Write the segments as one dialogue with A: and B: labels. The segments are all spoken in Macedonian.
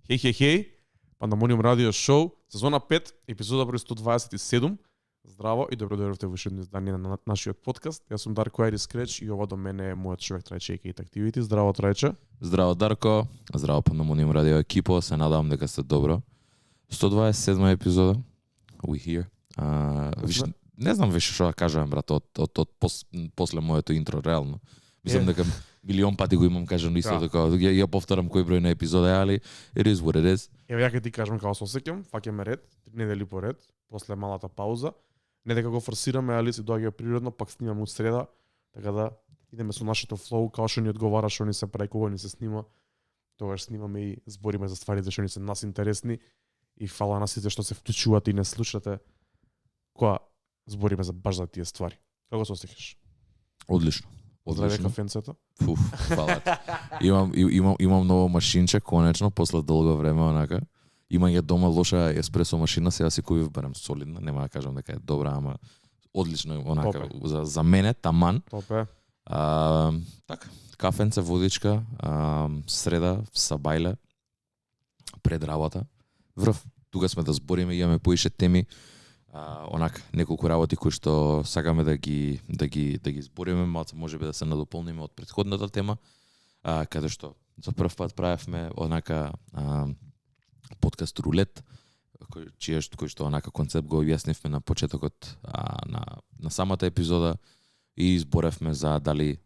A: Хеј, Пандамониум радио шоу, сезона 5, епизода број 127. Здраво и добро дојдовте во уште едно издание на нашиот подкаст. Јас сум Дарко Айрис Креч и ова до мене е мојот човек Трајче и Activity. Здраво Трајче.
B: Здраво Дарко, здраво Пандамониум радио екипо, се надевам дека сте добро. 127 епизода. We here. Виш, не знам више што да кажам брат после моето интро реално. Мислам дека милион пати го имам кажано исто така. Ја повторам кој број на епизода, али it is what it is.
A: Еве ја ќе ти кажам како се осеќам, фаќаме ред, 3 недели поред, после малата пауза. Не дека го форсираме, али си доаѓа природно, пак снимаме од среда, така да идеме со нашето флоу, као што ни одговара што ни се прави кога ни се снима. Тогаш снимаме и збориме за стварите што ни се нас интересни и фала на сите што се вклучувате и не слушате кога збориме за баш за тие ствари. Како се осеќаш?
B: Одлично.
A: Здраве кафенцето.
B: Фала. Имам ново машинче конечно после долго време онака. Имам ја дома лоша еспресо машина, сега си купив барем солидна, нема да кажам дека е добра, ама одлично онака за мене таман.
A: Топе.
B: Така, кафенце, водичка, среда, сабајле пред работа. Врв, тука сме да збориме, имаме поише теми. Онака неколку работи кои што сакаме да ги збориме, малце можеби да се надополниме од претходната тема, каде што за прв пат правевме онака подкаст Рулет, кој што онака концепт го објаснивме на почетокот на самата епизода и зборевме за дали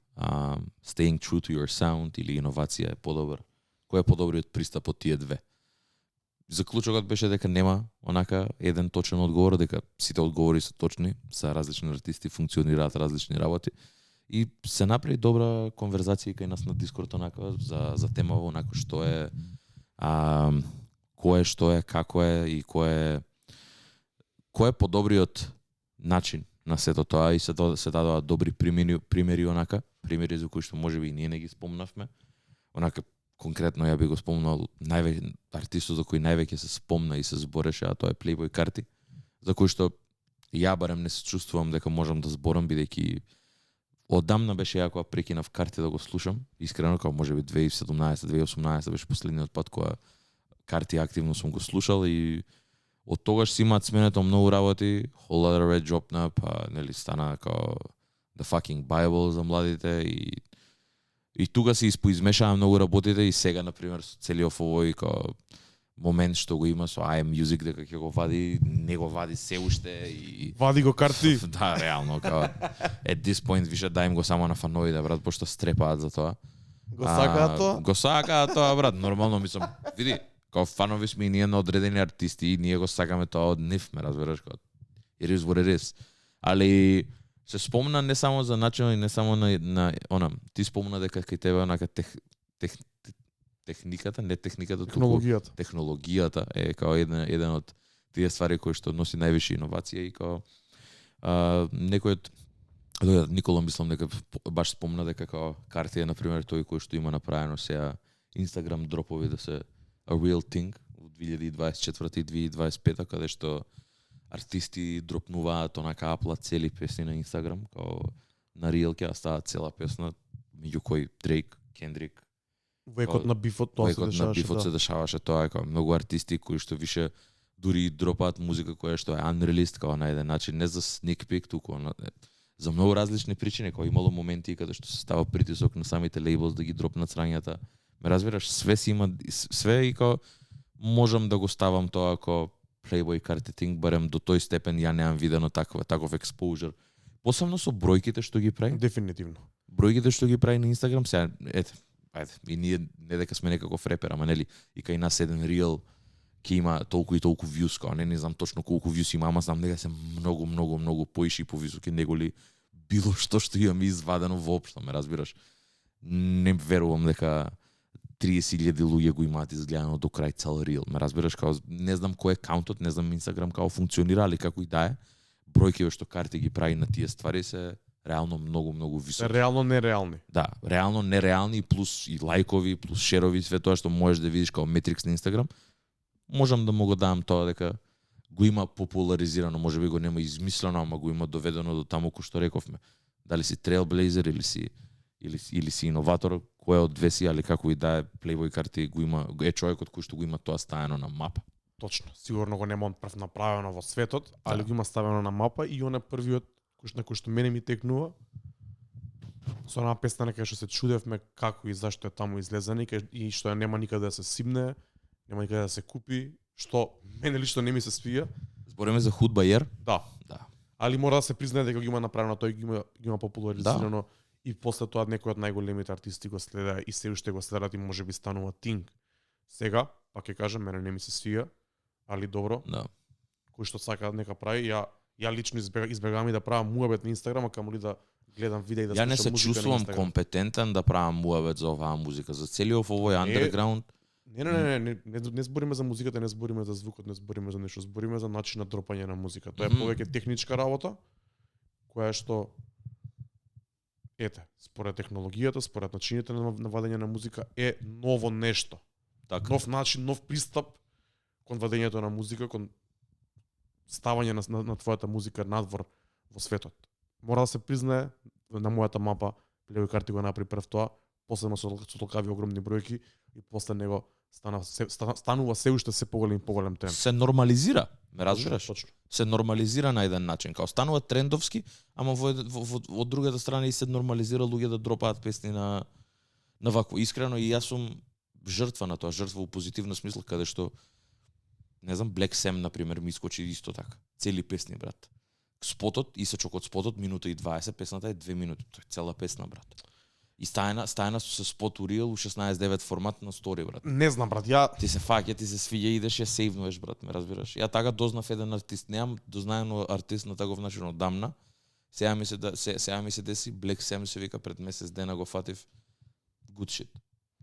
B: staying true to your sound или иновација е подобар. Кој е подобриот пристап од тие две? Заклучокот беше дека нема онака еден точен одговор, дека сите одговори се точни, за различни артисти функционираат различни работи и се направи добра конверзација кај нас на Дискорд онака за тема онака што е кој е, што е, како е и кој е подобриот начин на сето тоа и се дадоа добри примери онака, примери за кои што можеби и ние не ги спомнавме. Онака конкретно ја би го спомнал артистот за кој највеќе се спомна и се збореше, а тоа е Playboy Carti, за кој што ја барем не се чувствувам дека можам да зборам, бидејќи одамна беше ја кога прекинав Carti да го слушам, искрено, како можеби 2017-2018 беше последниот пат кога Carti активно сум го слушал и од тогаш си имаат сменето многу работи, Whole Lotta Red дропна, па нели стана како The Fucking Bible за младите и тука се испоизмешаа многу работите и сега на пример со целиот овој како момент што го има со iMusic дека ќе го вади, не го вади се уште и
A: вади го Carti.
B: Да, реално како at this point више дај им го само на фановите брат, пошто стрепаат за тоа.
A: Го сакаат тоа?
B: Го сакаат тоа брат, нормално мислам. Види, како фанови сме и ние на одредени артисти и ние го сакаме тоа од нив, ме разбираш како it is what it is. Али се спомна не само за начинот и не само на она, ти спомна дека кај тебе онака техниката, не техниката, технологијата е како еден од тие ствари кои што носи највише иновација и како некојот Николо мислам дека баш спомна дека како Carti е на пример тој кој што има направено сега Instagram дропови да се a real thing во 2024 и 2025 каде што артисти дропнуваат онака апла цели песни на Instagram, као на Reel ќе стават цела песна, меѓу кои Drake, Kendrick.
A: Векот на бифот тоа
B: се дешаваше тоа, као многу артисти кои што више дури дропаат музика која што е unreleased као на еден начин, не за sneak peek, туку за многу различни причини, као имало моменти каде што се става притисок на самите лейблс да ги дропнат срањата. Ме разбираш, све си има све и као можам да го ставам тоа као Playboy Carti thing, барем до тој степен ја немам видено таков exposure. Посебно со бројките што ги прави.
A: Дефинитивно.
B: Бројките што ги прави на Instagram, сега ајде, и ние не дека сме некаков репер, ама нели и кај нас еден Reel ќе има толку и толку views, као не знам точно колку views има, ама знам дека се многу поише и повисоки неголи било што имаме извадено воопшто, ме разбираш. Не верувам дека 30,000 луѓе го имаат изгледано до крај цел Reel. Ме разбираш, као не знам кој е каунтот, не знам Instagram како функционира, али како и да е, бројките што Carti ги прави на тие ствари се реално многу високи.
A: Реално нереални.
B: Да, реално нереални плюс и лајкови, плюс шерови, све тоа што можеш да видиш како метрикс на Instagram. Можам да му го дам тоа дека го има популаризирано, можеби го нема измислено, ама го има доведено до таму кој што рековме. Дали си Trailblazer или си или си иноватор, кој од две си, али како и да е, Playboy карти го има, е човекот кој што го има тоа стаено на мапа.
A: Точно. Сигурно го нема он прв направено во светот, али
B: Да.
A: го има ставено на мапа и он е првиот на кој што мене ми текнува. Со онаа песна на кај што се чудевме како и зашто е таму излезена и што ја нема никаде да се симне, нема никаде да се купи, што мене лично не ми се свија.
B: Збориме за Худ Бајер?
A: Да.
B: Да.
A: Али мора да се признае дека го има направено, тој ги има популаризирано и после тоа некои од најголемите артисти го следеа и се уште го следат и можеби станува тинг. Сега, пак ќе кажам, мене не ми се свија, али добро.
B: Да.
A: Кој што сака нека прави, ја лично избегавам и да правам муабет на Инстаграм, а камо ли да гледам видеа и да
B: Ја не
A: слушам
B: се
A: музика на
B: чувствувам
A: Инстаграм.
B: компетентен да правам муабет за оваа музика, за целиот овој андерграунд.
A: Не збориме за музиката, не збориме за звукот, не збориме за нешто, збориме за начин на дропање на музика. Тоа е повеќе техничка работа, која што според технологијата, според начините на вадење на музика е ново нешто.
B: Така.
A: Нов начин, нов пристап кон вадењето на музика, кон ставање на твојата музика надвор во светот. Мора да се признае, на мојата мапа Playboy карти го направи прв тоа, после со толкави огромни бројки и после него станува се уште се поголем и поголем тренд.
B: Се нормализира, ме разбираш?
A: Точно.
B: Се нормализира на еден начин, као станува трендовски, ама од другата страна и се нормализира луѓе да дропаат песни на вакво. Искрено и јас сум жртва на тоа, жртва во позитивна смисла, каде што не знам, Black Sam на пример ми искочи исто така. Цели песни, брат. Спотот, исечок од спотот, минута и 20, песната е 2 минути. Тоа е цела песна, брат. И стајна со спот урил у 16:9 формат на стори, брат.
A: Не знам, брат, ја
B: Ти се фаќа, ти се свиѓа, идеш ја сейвнуваш, брат, ме разбираш. Ја така дознав еден артист, немам дознаено артист на таков начин одамна. Сега ми се деси Black Sam се вика пред месец дена го фатив good shit.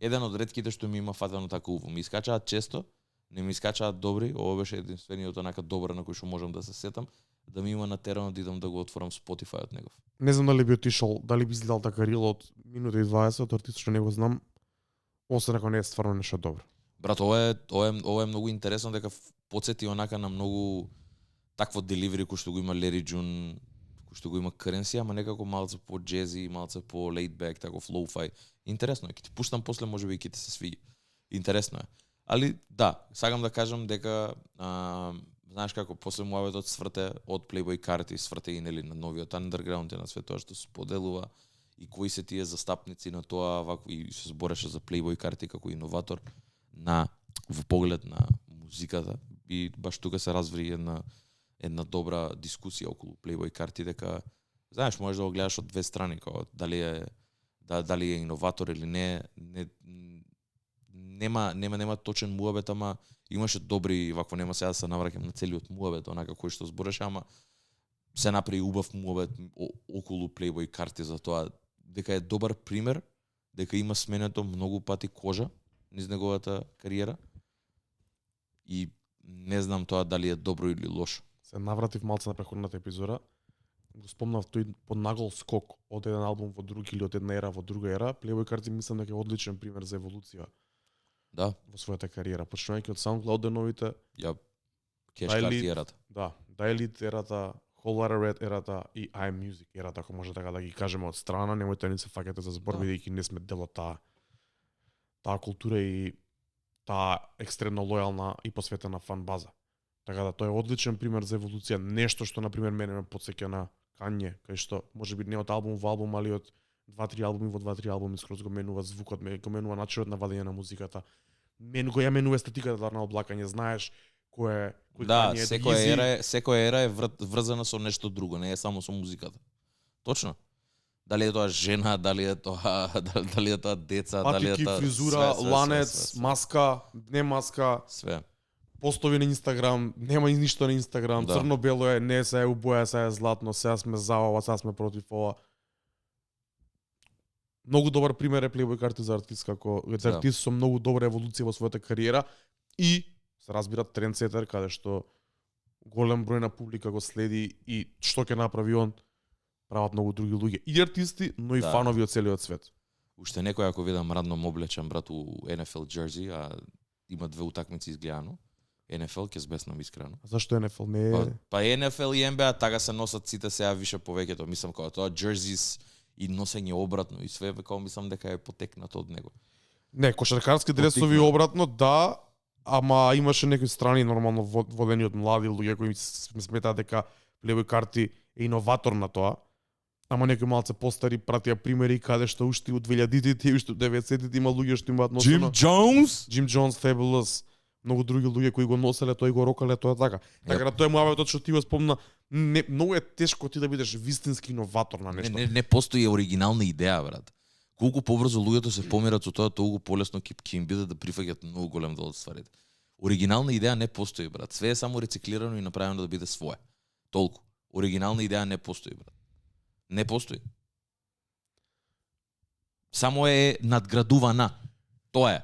B: Еден од ретките што ми има фатено така уво. Ми искачаат често, не ми искачаат добри, ова беше единствениот онака добар на кој што можам да се сетам, да ми има на теренот да идам да го отворам Spotify од негов.
A: не знам дали би отишол, дали би изгледал така рил од минута и 20 од артист што не го знам, освен ако не е стварно нешто добро.
B: Брат, ова е многу интересно дека потсети онака на многу такво деливери кој што го има Larry June, кој што го има Currency, ама некако малце по джези, малце по laid back, таков lo-fi. Интересно е, ќе ти пуштам после, можеби и ќе ти се свиѓа. Интересно е. Али да, сакам да кажам дека знаеш како после муабетот сврте од Playboy карти, сврте и нели на новиот андерграунд на све тоа што се поделува и кои се тие застапници на тоа, вако и се збореше за Playboy карти како иноватор во поглед на музиката и баш тука се разври една добра дискусија околу Playboy карти дека знаеш можеш да го гледаш од две страни, како дали е иноватор или не нема точен муабет, ама имаше добри, вакво нема сега да се навраќам на целиот муабет, онака кој што збореше, ама се направи убав муабет околу Playboy карти за тоа дека е добар пример, дека има сменето многу пати кожа низ неговата кариера и не знам тоа дали е добро или лошо.
A: Се навратив малце на претходната епизода. Го спомнав тој поднагол скок од еден албум во друг или од една ера во друга ера. Playboy карти мислам дека е одличен пример за еволуција.
B: Да.
A: Во својата кариера, почнувајќи од SoundCloud деновите,
B: Кеш карти ерата.
A: Да, Dial-It ерата, Whole Lotta Red ерата и iMusic ерата, ако може така да ги кажеме од страна, немојте ни се фаќате за збор, бидејќи не сме дел од таа култура и таа екстремно лојална и посветена фан база. Така да тоа е одличен пример за еволуција, нешто што на пример мене ме потсеќа на Kanye, кај што можеби не од албум во албум, али од 2-3 албуми во 2-3 албуми скроз го менува звукот, го менува начинот на вадење на музиката. Ја менува естетиката на облакање, знаеш кој
B: Да,
A: Kanye
B: секоја ера е врзана со нешто друго, не е само со музиката. Точно. Дали е тоа жена, дали е тоа деца, дали е
A: патики,
B: тоа
A: фризура,
B: све,
A: ланец, маска, не маска,
B: све.
A: постови на Инстаграм, нема ништо на Инстаграм,
B: Да.
A: црно-бело е, не се е убоја, се е златно, сега сме за ова, сега сме против ова. Многу добар пример е Playboy карти за артист, како за
B: Да.
A: артист со многу добра еволуција во својата кариера и се разбира трендсетер, каде што голем број на публика го следи и што ќе направи он, прават многу други луѓе. И артисти, но и
B: Да.
A: фанови од целиот свет.
B: Уште некој ако видам радно облечен брат у NFL джерзи, а има две утакмици изгледано. NFL ќе збеснам искрено.
A: А зашто NFL не е?
B: Па NFL и NBA така се носат сите сега више повеќето, мислам како тоа джерзис и носење обратно и све, како мислам дека е потекнато од него.
A: Не, кошаркарски дресови обратно, да, ама имаше некои страни нормално водени од млади луѓе кои сметаат дека Playboy карти е иноватор на тоа. Ама некои малце постари пратија примери каде што уште од 2000-тите и уште од 90-тите има луѓе што имаат носено. Джим Джонс, Fabulous, многу други луѓе кои го носеле тоа и го рокале тоа така. Така да тоа е муабетот што ти го спомна. Не, многу е тешко ти да бидеш вистински иноватор на нешто.
B: Не постои оригинална идеја, брат. Колку побрзо луѓето се помират со тоа, толку полесно ќе им биде да прифаќаат многу голем дел од стварите. Оригинална идеја не постои, брат. Све е само рециклирано и направено да биде свое. Толку. Оригинална идеја не постои, брат. Не постои. Само е надградувана. Тоа е.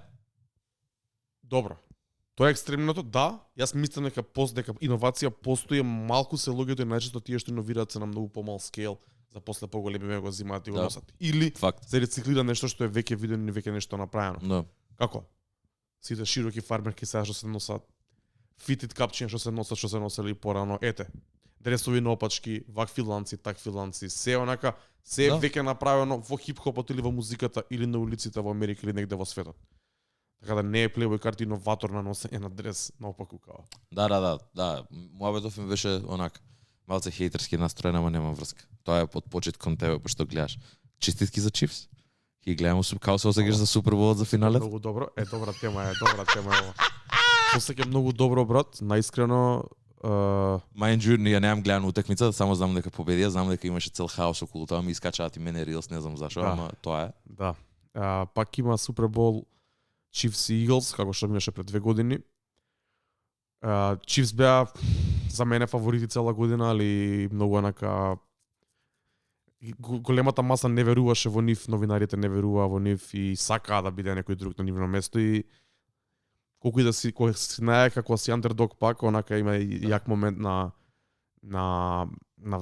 A: Добро. Тоа е екстремното, да. Јас мислам дека дека иновација постои, малку се луѓето и најчесто тие што иновираат се на многу помал скейл, за после поголеми го земаат и го носат. Или
B: факт.
A: Се рециклира нешто што е веќе видено и веќе нешто направено.
B: Да.
A: Како? Сите широки фармерки сега што се носат, фитит капчиња што се носели порано, ете. Дресови на опачки, вакви ланци, такви ланци, се онака, се е веќе направено во хип-хопот или во музиката или на улиците во Америка или негде во светот. Така да не е Playboy карти иноватор на носење на дрес на опаку као.
B: Да. Муабетов ми беше онак малце хејтерски настроен, ама нема врска. Тоа е под почит кон тебе, пошто гледаш. Честитки за Чифс. Ги гледам као се осеќаш за Суперболот за финалет.
A: Многу добро. Добра тема е ова. Осеќам многу добро, брат, наискрено.
B: Mind you, ја немам гледано утакмица, само знам дека победија, знам дека имаше цел хаос околу тоа, ми искачаат и мене Reels, не знам зашо, ама тоа е.
A: Да. Пак има Супербол Chiefs и Eagles, како што имаше пред 2 години. Chiefs беа за мене фаворити цела година, али многу онака големата маса не веруваше во нив, новинарите не веруваа во нив и сакаа да биде некој друг на нивно место и колку и да си кој си знае како си андердог пак, онака има и јак момент на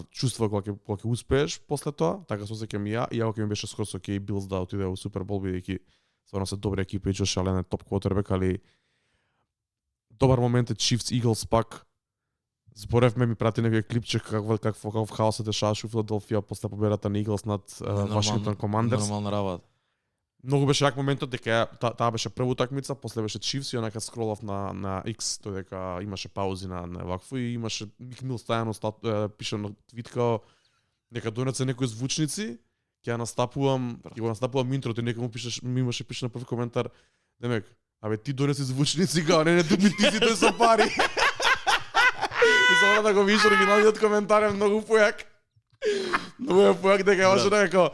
A: чувство кога ќе успееш после тоа, така се осеќам и ја, иако ми беше скоро со Кей Билс да отиде во Супербол бидејќи стварно се добри екипи и Джош Ален е топ квотербек, али добар момент е Chiefs Eagles пак. Зборевме, ми прати некој клипче каков хаос се дешаваше во Филаделфија после победата на Eagles над Washington Commanders.
B: Нормална работа.
A: Многу беше јак моментот дека таа беше прва утакмица, после беше Chiefs и онака скролав на X, тоа дека имаше паузи на вакво и имаше Мик Мил стајано пише на твит као дека донесе некои звучници, ќе настапувам интрото и некој ми имаше пише на прв коментар, демек, абе ти донеси звучници као не тупи ти си тој со пари. И само да го видиш оригиналниот коментар е многу појак. Многу е појак дека беше дека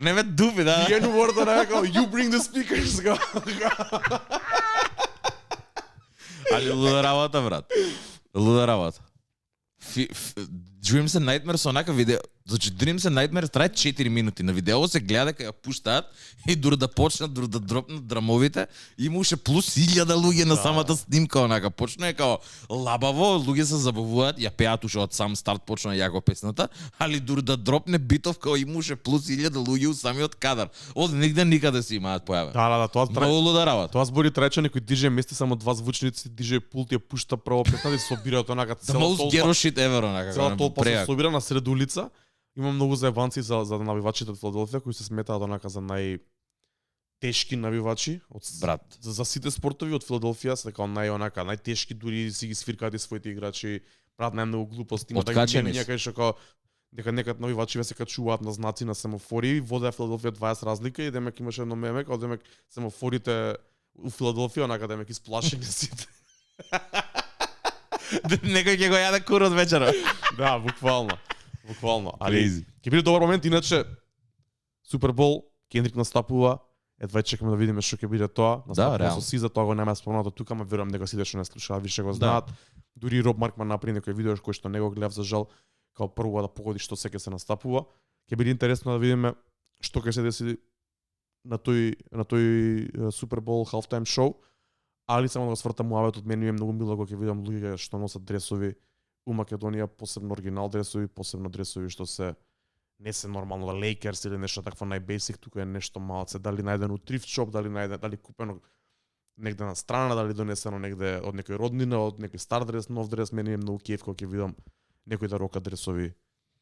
B: не ме дупи, да.
A: The N-word дека you bring the speakers.
B: Али луда работа, брат. Луда работа. Dreams and Nightmares онака видео. Значи Dreams and Nightmares трае 4 минути. На видео се гледа дека ја пуштаат и дури да почнат, дури да дропнат драмовите, имаше плюс 1000 луѓе на самата снимка онака. Почна е као лабаво, луѓе се забавуваат, ја пеат уште од сам старт почна јако песната, али дури да дропне битов као имаше плюс 1000 луѓе у самиот кадар. Од нигде никаде се имаат појава.
A: Да, тоа
B: многу луда работа.
A: Тоа збори трече некој диже мести само 2 звучници, диже пулт ја пушта прво песната и се собираат онака
B: цела толпа. The most ghetto shit ever онака.
A: Цела толпа се собира на сред улица. Има многу заебанци за навивачите од Филаделфија кои се сметаат онака за најтешки навивачи од
B: брат.
A: За сите спортови од Филаделфија се така најтешки, дури си ги свиркаат и своите играчи, прават најмногу глупости, има така мења кај што дека некад навивачи се качуваат на знаци на семафори, водеа Филаделфија 20 разлика и демек имаше едно меме као демек семафорите у Филаделфија онака демек исплашени сите.
B: Некој ќе го јаде кур од вечера.
A: Да, буквално. Али ќе биде добар момент, иначе Супербол, Кендрик настапува, едва чекаме да видиме што ќе биде тоа. Настапува со Сиза, тоа го нема спомнато тука, ама верувам дека сите што не слушаат више го знаат. Дури Роб Маркман направи некој видео кој што не го гледав за жал, као прво да погоди што се ќе се настапува. Ќе биде интересно да видиме што ќе се деси на тој Супербол halftime шоу. Али само да го свртам муабетот, мене ми е многу мило кога ќе видам луѓе што носат дресови у Македонија, посебно оригинал дресови, посебно дресови што се не се нормално Lakers или нешто такво најбесик, тука е нешто малце, дали најдено thrift shop, дали купено негде на страна, дали донесено негде од некој роднина, од некој стар дрес, нов дрес, мене е многу кеф кога ќе видам некој да рока дресови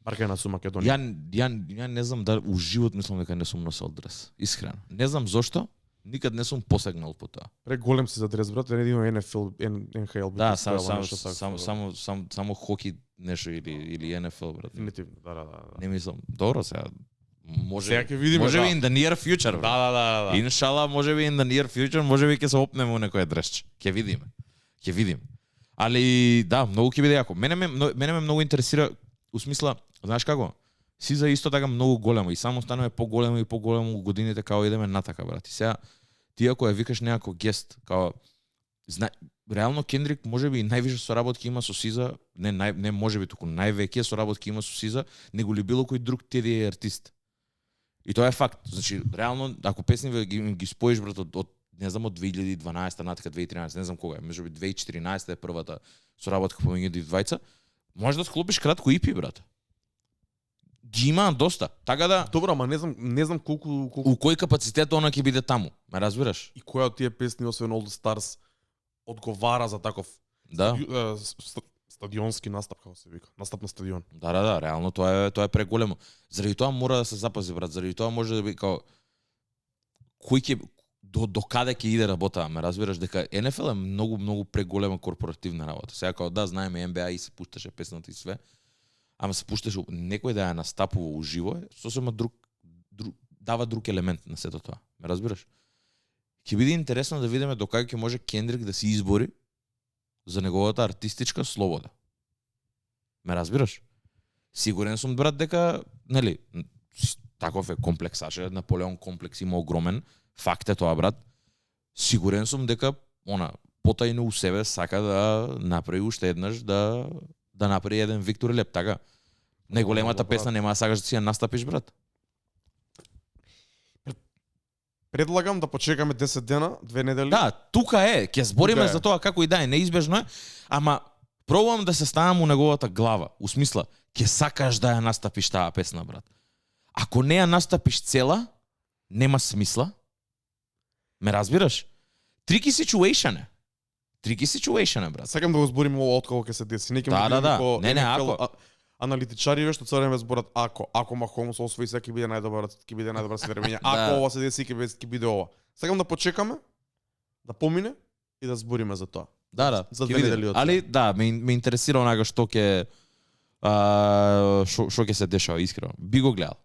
A: Аркена су Македонија.
B: Ја не знам да у живот мислам дека не сум носел дрес. Искрено. Не знам зошто, никад не сум посегнал по тоа.
A: Преголем си за дрес, брат, не има НФЛ, НХЛ.
B: Да, само хоки нешто или NFL, брат.
A: Дефинитивно, да.
B: Не мислам. Добро сега.
A: Сега ќе видиме.
B: Може би in the near future. Брат.
A: Да.
B: Иншала, може би in the near future, може би ќе се опнеме у некој дресче. Ќе видиме. Али да, многу ќе биде јако. Мене ме многу интересира, у смисла, знаеш како? Сиза исто така многу големо и само станува поголемо годините као идеме натака, брат. И сега ти ако ја викаш некако гест, као реално Кендрик можеби највише соработки има со Сиза, не можеби туку највеќе соработки има со Сиза, него ли било кој друг теди артист. И тоа е факт. Значи, реално, ако песни ги споиш, брат, од не знам, од 2012 натака 2013, не знам кога е, можеби 2014 е првата соработка помеѓу нив двајца, можеш да склопиш кратко ипи, брат. Ги има доста. Така да
A: Добро, ама не знам колку
B: у кој капацитет она ќе биде таму. Ме разбираш?
A: и која од тие песни освен All the Stars одговара за таков
B: Да.
A: стадионски настап, како се вика. Настап на стадион.
B: Да, реално тоа е преголемо. Заради тоа мора да се запази, брат. Заради тоа може да би као кој ќе до каде ќе иде работа, ме разбираш дека NFL е многу преголема корпоративна работа. Сега као да знаеме NBA и се пушташе песната и све, ама се пушташе некој да ја настапува уживо, сосема дава друг елемент на сето тоа. Ме разбираш? Ќе биде интересно да видиме докаде ќе може Кендрик да се избори за неговата артистичка слобода. Ме разбираш? Сигурен сум, брат, дека, нели, таков е комплексаше, Наполеон комплекс има огромен, факт е тоа, брат. Сигурен сум дека потајно у себе сака да направи уште еднаш да направи еден Виктор Леп, така. Најголемата песна нема да сакаш да си ја настапиш, брат.
A: Предлагам да почекаме 10 дена, 2 недели.
B: Да, тука е, ќе збориме
A: Тука е.
B: за тоа како и да е, неизбежно е, ама пробувам да се ставам у неговата глава, у смисла, ќе сакаш да ја настапиш таа песна, брат. Ако не ја настапиш цела, нема смисла. Ме разбираш? Tricky situation е, брат.
A: Сакам да го збориме ова откако ќе се деси. Не ќе
B: Да. Не,
A: NFL
B: ако.
A: Аналитичари што цело време зборат ако Махомс освои сега ќе биде најдобар се времења. Ако ова се деси ќе биде ова. Сакам да почекаме, да помине и да збориме за тоа.
B: Да.
A: За
B: ќе
A: 2
B: видиме.
A: недели од
B: Али да, ме интересира онака што ќе што ќе се дешава искрено. Би го гледал.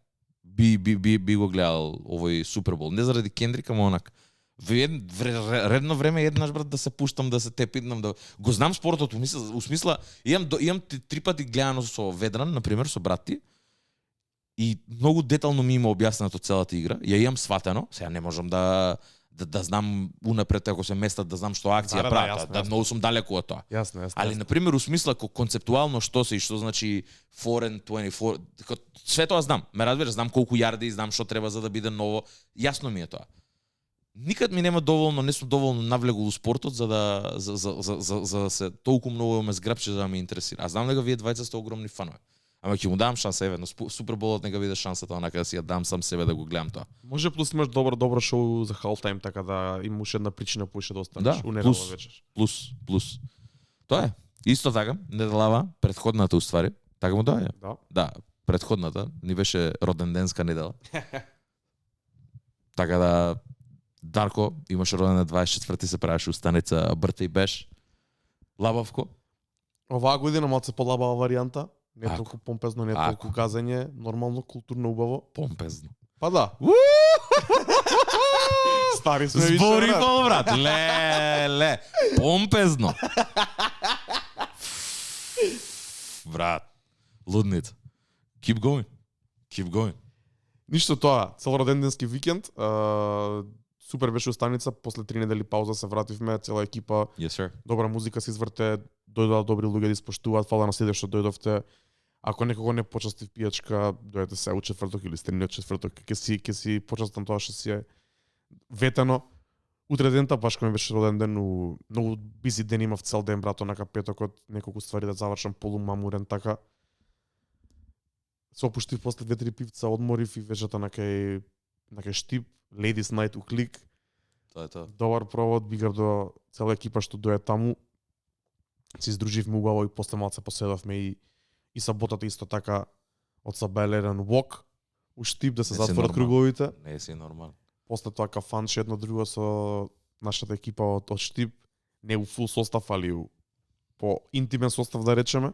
B: Би го гледал овој Супербол. Не заради Кендрик, ама онак редно време еднаш, брат, да се пуштам, да се тепиднам, да го знам спортот, у смисла имам 3 пати гледано со Ведран, на пример, со брат ти. И многу детално ми има објаснато целата игра. Ја имам сватено, сега не можам да знам унапред ако се местат да знам што акција прават, да многу сум далеку од тоа.
A: Јасно.
B: Али на пример у смисла концептуално што се и што значи 4-24, све тоа знам. Ме разбираш, знам колку јарди, знам што треба за да биде ново. Јасно ми е тоа. Никад ми нема доволно, не сум доволно навлегол у спортот за да се толку многу ме зграпче за да ме интересира. А знам дека вие двајца сте огромни фанови. Ама ќе му дам шанса, еве, на Суперболот нека биде шансата онака да си ја дам сам себе да го гледам тоа.
A: Може плюс имаш добро шоу за халфтайм, така да имаш една причина поише да останеш
B: Да,
A: у недела вечер.
B: Плюс. Тоа е. Исто така, неделава, претходната уствари, така му доаѓа. Да, претходната ни беше роден денска недела. Така да Дарко, имаш роден на 24-ти, се правеше устаница Брта и Беш. Лабавко.
A: Оваа година малце полабава варијанта, не
B: Ако.
A: толку помпезно, не толку газење, нормално, културно, убаво.
B: Помпезно.
A: Па да. Стари сме више,
B: Збори
A: брат.
B: пол, брат. Ле. Помпезно. Брат. Лудница. Keep going.
A: Ништо тоа, цел роденденски викенд, супер беше устаница, после 3 недели пауза се вративме, цела екипа,
B: Yes, sir.
A: добра музика се изврте, дојдоа добри луѓе да испоштуваат, фала на сите што дојдовте. Ако некого не почастив пијачка, дојдете се у четврток или стремниот четврток, ќе си почастам тоа што си е ветено. Утре дента баш кога ми беше роден ден, многу бизи ден имав цел ден, брат, онака петокот, неколку ствари да завршам, полумамурен така. Се опуштив после 2-3 пивца, одморив и вечерта на кај Штип, Ladies Night у Клик.
B: Тоа е тоа.
A: Добар провод, бигар до цела екипа што дое таму. Се издруживме убаво и после малце поседавме и саботата исто така од Сабајле еден walk, у Штип да се
B: Не си
A: затворат
B: нормален.
A: круговите.
B: Не си нормално.
A: После тоа кафанче едно друго со нашата екипа од Штип, не у фул состав, али у по интимен состав да речеме.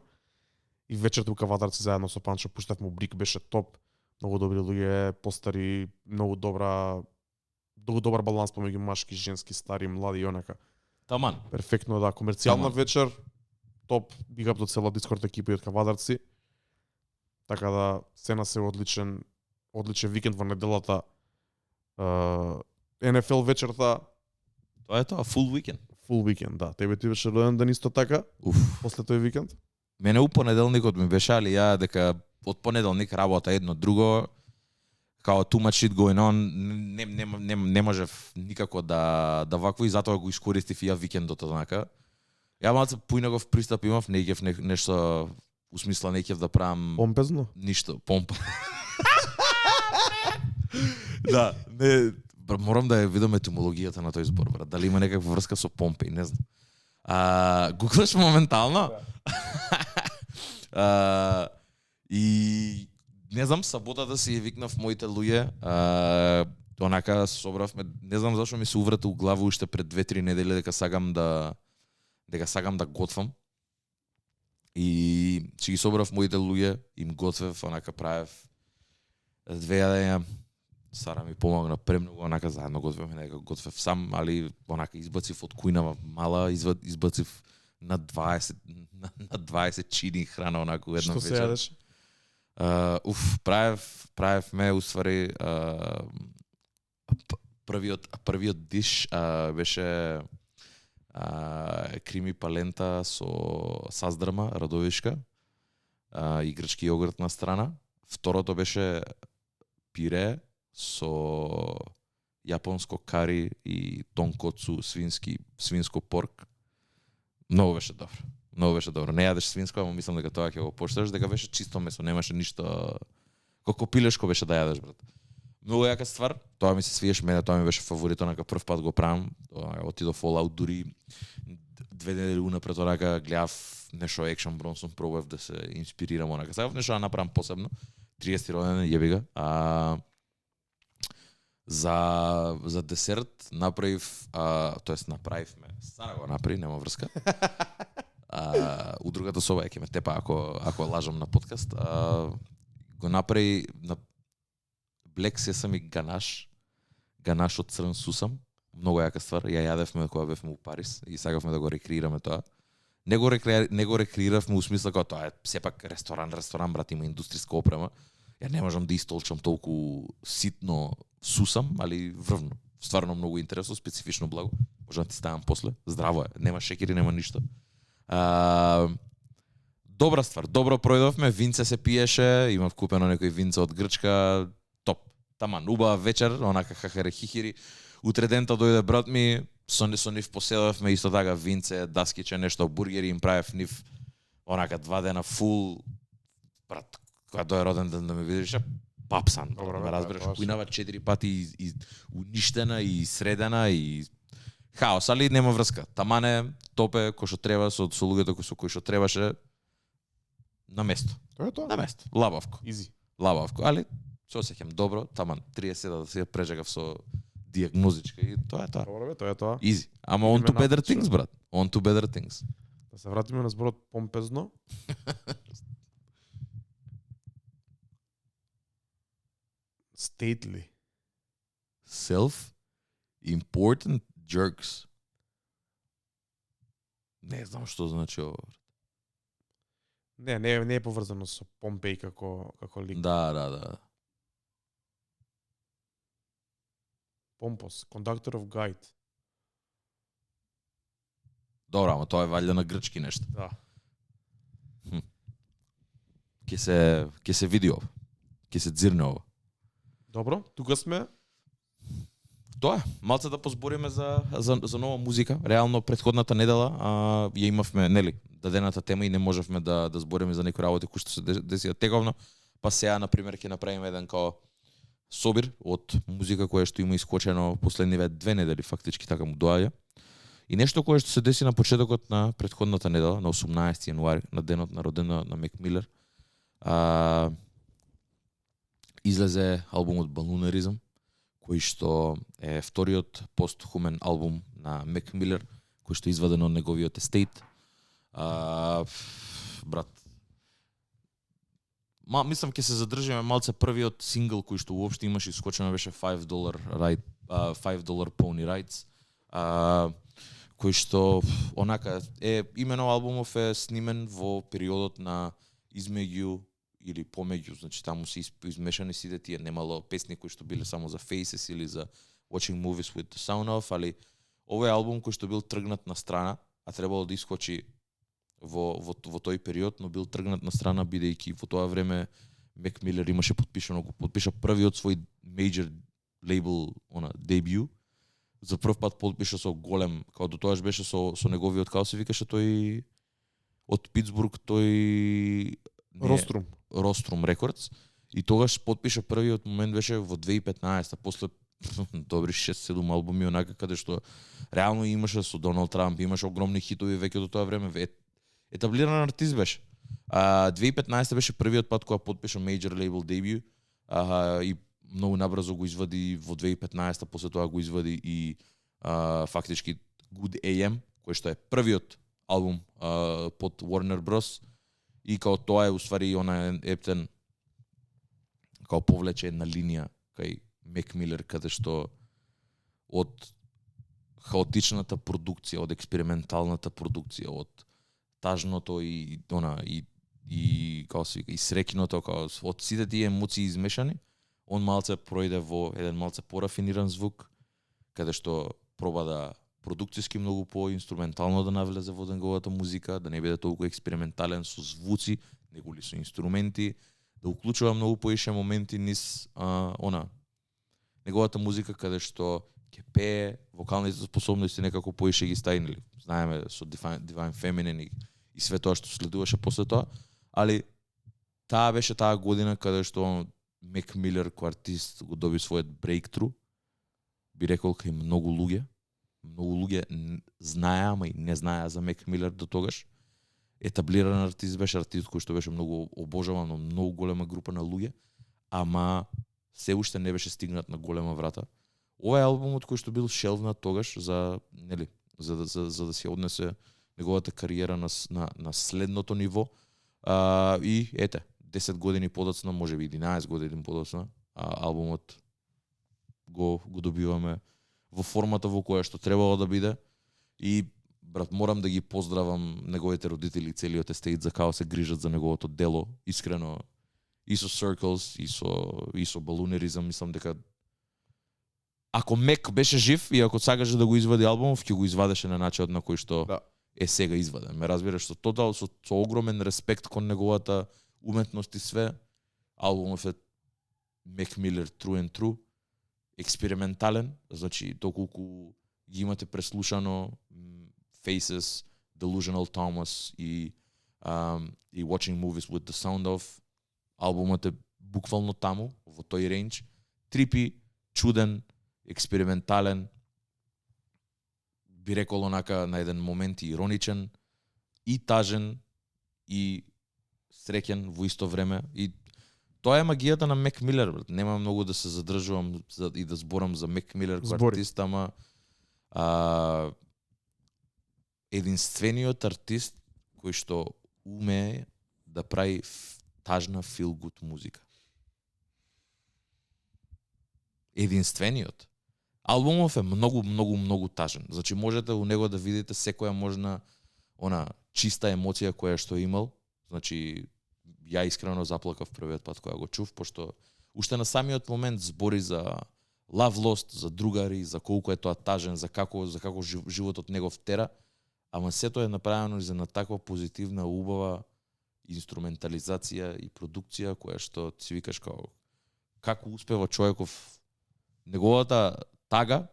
A: И вечерта у Кавадарци заедно со Панчо пуштавме у Брик, беше топ. Многу добри луѓе, постари, многу добар баланс помеѓу машки, женски, стари, млади и онака.
B: Таман.
A: Перфектно, да, комерцијална
B: Таман.
A: вечер, топ, бигап до цела Дискорд екипа и од Кавадарци. Така да, сцена се одличен викенд во неделата. NFL вечерта,
B: Тоа е тоа, full weekend.
A: фул викенд, да. Тебе ти беше роден ден исто така,
B: Уф.
A: после тој викенд?
B: Мене у понеделникот ми беше, али ја дека од понеделник работа едно друго, као too much shit going on, не можев никако да вакво и затоа го искористив и ја викендот однака. Ја малце поинаков пристап имав, не икев нешто усмисла, не икев да правам
A: Помпезно?
B: ништо, помпа. Да, не, морам да ја видам етимологијата на тој збор, брат. Дали има некаква врска со Помпеј, не знам. Гуглаш моментално. И не знам, саботата си ја викнав моите луѓе. Онака собравме, не знам зашо ми се уврата у глава уште пред 2-3 недели дека сакам да готвам. И си ги собрав моите луѓе, им готвев, онака правев 2 јадења. Сара ми помогна премногу, онака заедно готвевме, нека готвев сам, али онака избацив од кујнава мала, избацив на 20 чини храна онака една
A: Што се
B: вечер.
A: јадеш?
B: Правевме уствари првиот диш беше крими палента со саздрма радовишка и грчки јогурт на страна. Второто беше пире со јапонско кари и тонкоцу, свинско порк. Многу беше добро. Многу беше добро. Не јадеш свинско, ама мислам дека тоа ќе го пошташ, дека беше чисто месо, немаше ништо. Колку пилешко беше да јадеш, брат. Многу јака ствар. Тоа ми се свиеше, мене тоа ми беше фаворит, онака прв пат го правам. Отидов Fallout дури 2 недели унапред, онака гледав нешто Action Bronson, пробав да се инспирирам онака. Сакав нешто да направам посебно. 30 роден, јеби га. За десерт направив, тоест направивме, Сара го направи, нема врска. У другата соба ќе ме тепа ако лажам на подкаст. Го направи на Black Sesame ганаш од црн сусам. Многу јака ствар. Ја јадевме кога бевме у Париз и сакавме да го рекреираме тоа. Не го рекреиравме у смисла како тоа е сепак ресторан, брат, има индустријска опрема. Ја не можам да истолчам толку ситно сусам, али врвно. Стварно многу интересно, специфично благо. Можам да ти ставам после. Здраво е, нема шекери, нема ништо. Добра ствар, добро пројдовме, винце се пиеше, имав купено некој винце од Грчка, топ. Таман, убава вечер, онака хахаре хихири. Утре дента дојде брат ми, со нив поседавме исто така винце, даскиче, нешто, бургери, им правев нив онака 2 дена фул, брат, кога дојде роден ден да ме видиш, папсан,
A: Добро,
B: ме разбираш,
A: тоа
B: кујнава 4 пати и уништена и средена и хаос, али нема врска. Тамане, топе, кој што треба со луѓето кои што требаше на место.
A: Тоа е тоа.
B: На место. Лабавко.
A: Изи.
B: Лабавко, али се осеќам добро, таман 30 да се прежегав со диагнозичка и тоа е тоа.
A: Добро бе, тоа е тоа.
B: Easy. Ама on to
A: Идеме
B: better
A: напред,
B: things, брат. On to better things.
A: Да се вратиме на зборот помпезно. Stately.
B: Self-important jerks. Не знам што значи ова.
A: Не е поврзано со Помпеј како лик.
B: Да.
A: Помпос, conductor of guide.
B: Добро, ама тоа е валјда на грчки нешто.
A: Да.
B: Ќе се види ова. Ќе се дзирне ова.
A: Добро, тука сме.
B: Тоа е, малце да позбориме за нова музика. Реално претходната недела ја имавме, нели, дадената тема и не можевме да збориме за некои работи кои што се десија теговно. Па сега, например, ќе направиме еден као собир од музика која што има искочено последниве 2 недели, фактички така му доаѓа. И нешто кое што се деси на почетокот на претходната недела, на 18 јануари, на денот на роденден на Мек Милер. излезе албумот Balloonerism, кој што е вториот постхумен албум на Мек Милер, кој што е изваден од неговиот естейт. Брат, мислам ќе се задржиме малце првиот сингл кој што уопште имаше искочено беше $5 Pony Rides. Кој што онака е имено албумов е снимен во периодот на измеѓу или помеѓу, значи таму се измешани сите тие, немало песни кои што биле само за Faces или за Watching Movies with the Sound Off, али овој албум кој што бил тргнат на страна, а требало да искочи во тој период, но бил тргнат на страна бидејќи во тоа време Мек Милер имаше подпиша првиот свој major label дебют. За прв пат подпиша со голем, као до тоаш беше со неговиот, као се викаше тој од Питсбург, тој Rostrum Records, и тогаш подпиша првиот момент беше во 2015, после добри 6-7 албуми онака каде што реално имаше со Доналд Трамп, имаше огромни хитови веќе до тоа време, етаблиран артист беше. 2015 беше првиот пат кога подпиша major label дебют, и многу набрзо го извади во 2015, после тоа го извади и фактички Good AM, кој што е првиот албум под Warner Bros. И као тоа е уствари она ептен као повлече една линија кај Мек Милер, каде што од хаотичната продукција, од експерименталната продукција, од тажното и као се вика, и среќното, као од сите тие емоции измешани, он малце пројде во еден малце порафиниран звук, каде што проба да продукцијски многу по-инструментално да навлезе во неговата музика, да не биде толку експериментален со звуци, неголи со инструменти, да уклучува многу поише моменти низ неговата музика, каде што ќе пее, вокалните способности некако поише ги стајнели. Знаеме со Divine Feminine и све тоа што следуваше после тоа, али таа беше таа година каде што Мек Милер кој артист го доби својот breakthrough, би рекол кај многу луѓе знаеа, ама и не знаеа за Мек Милер до тогаш. Етаблиран артист беше, артист кој што беше многу обожаван од многу голема група на луѓе, ама се уште не беше стигнат на голема врата. Ова е албумот кој што бил шелвнат тогаш за да се однесе неговата кариера на следното ниво. И ете, 10 години подоцна, можеби 11 години подоцна, албумот го добиваме во формата во која што требало да биде. И брат, морам да ги поздравам неговите родители и целиот естейт за како се грижат за неговото дело, искрено, и со Circles, и со Balloonerism, мислам дека ако Мек беше жив и ако сакаше да го извади албумов, ќе го извадеше на начинот на кој што е сега изваден. Ме разбираш, со тотал, со огромен респект кон неговата уметност и све. Албумов е Мек Милер True and True, експериментален, значи доколку ги имате преслушано Faces, Delusional Thomas и Watching Movies with the Sound Off, албумот е буквално таму, во тој рейндж, трипи, чуден, експериментален, би рекол онака на еден момент и ироничен, и тажен, и среќен во исто време. И тоа е магијата на Мек Милер. Нема многу да се задржувам и да зборам за Мек Милер кој артист, ама единствениот артист кој што умее да прави тажна feel good музика. Единствениот. Албумов е многу тажен. Значи можете у него да видите секоја можна чиста емоција која што е имал. Значи ја искрено заплакав првиот пат кога го чув, пошто уште на самиот момент збори за love lost, за другари, за колку е тоа тажен, за како животот негов тера, ама сето е направено за на таква позитивна, убава инструментализација и продукција која што си викаш како успева човеков неговата тага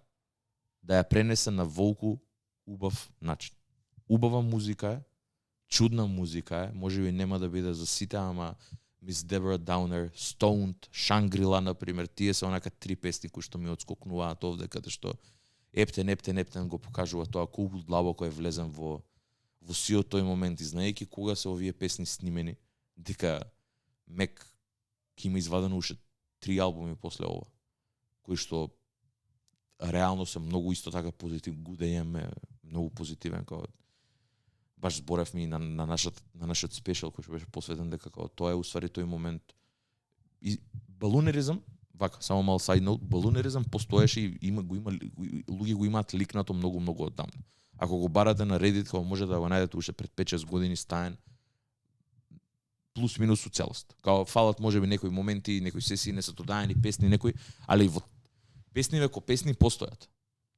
B: да ја пренесе на волку убав начин. Убава музика е, чудна музика е, можеби нема да биде за сите, ама Miss Deborah Downer, Stoned, Shangri-La, например, тие се онака три песни кои што ми отскокнуваат овде, каде што ептен го покажува тоа колку длабоко е влезен во сиот тој момент, и знаејќи кога се овие песни снимени, дека Мек ќе има извадено уште 3 албуми после ова, кои што реално се многу исто така позитивни. Гудење ме многу позитивен, као баш зборевме и на нашиот спешал кој што беше посветен дека како тоа е уствари тој момент. И балунеризам, вака, само мал side note, балунеризам постоеше и луѓе го имаат ликнато многу оддавна. Ако го барате на Reddit, као може да го најдете уште пред 5-6 години стаен плюс минус у целост. Као фалат можеби некои моменти, некои сесии не се додаени песни некои, али во песни ко песни постојат.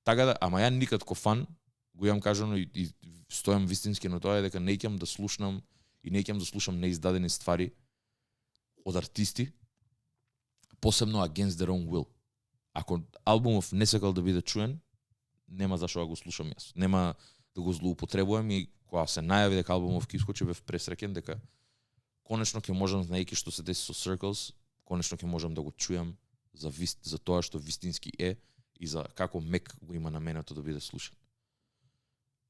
B: Така да, ама ја никад ко фан го имам кажано и стојам вистински на тоа е дека неќам да слушнам и неќам да слушам неиздадени ствари од артисти, посебно Against Their Own Will. Ако албумов не сакал да биде чуен, нема зашо да го слушам јас. Нема да го злоупотребувам и кога се најави дека албумов ќе искочи, бев пресреќен дека конечно ќе можам, знаејќи што се деси со Circles, конечно ќе можам да го чујам за тоа што вистински е и за како мек го има на менето да биде слушан.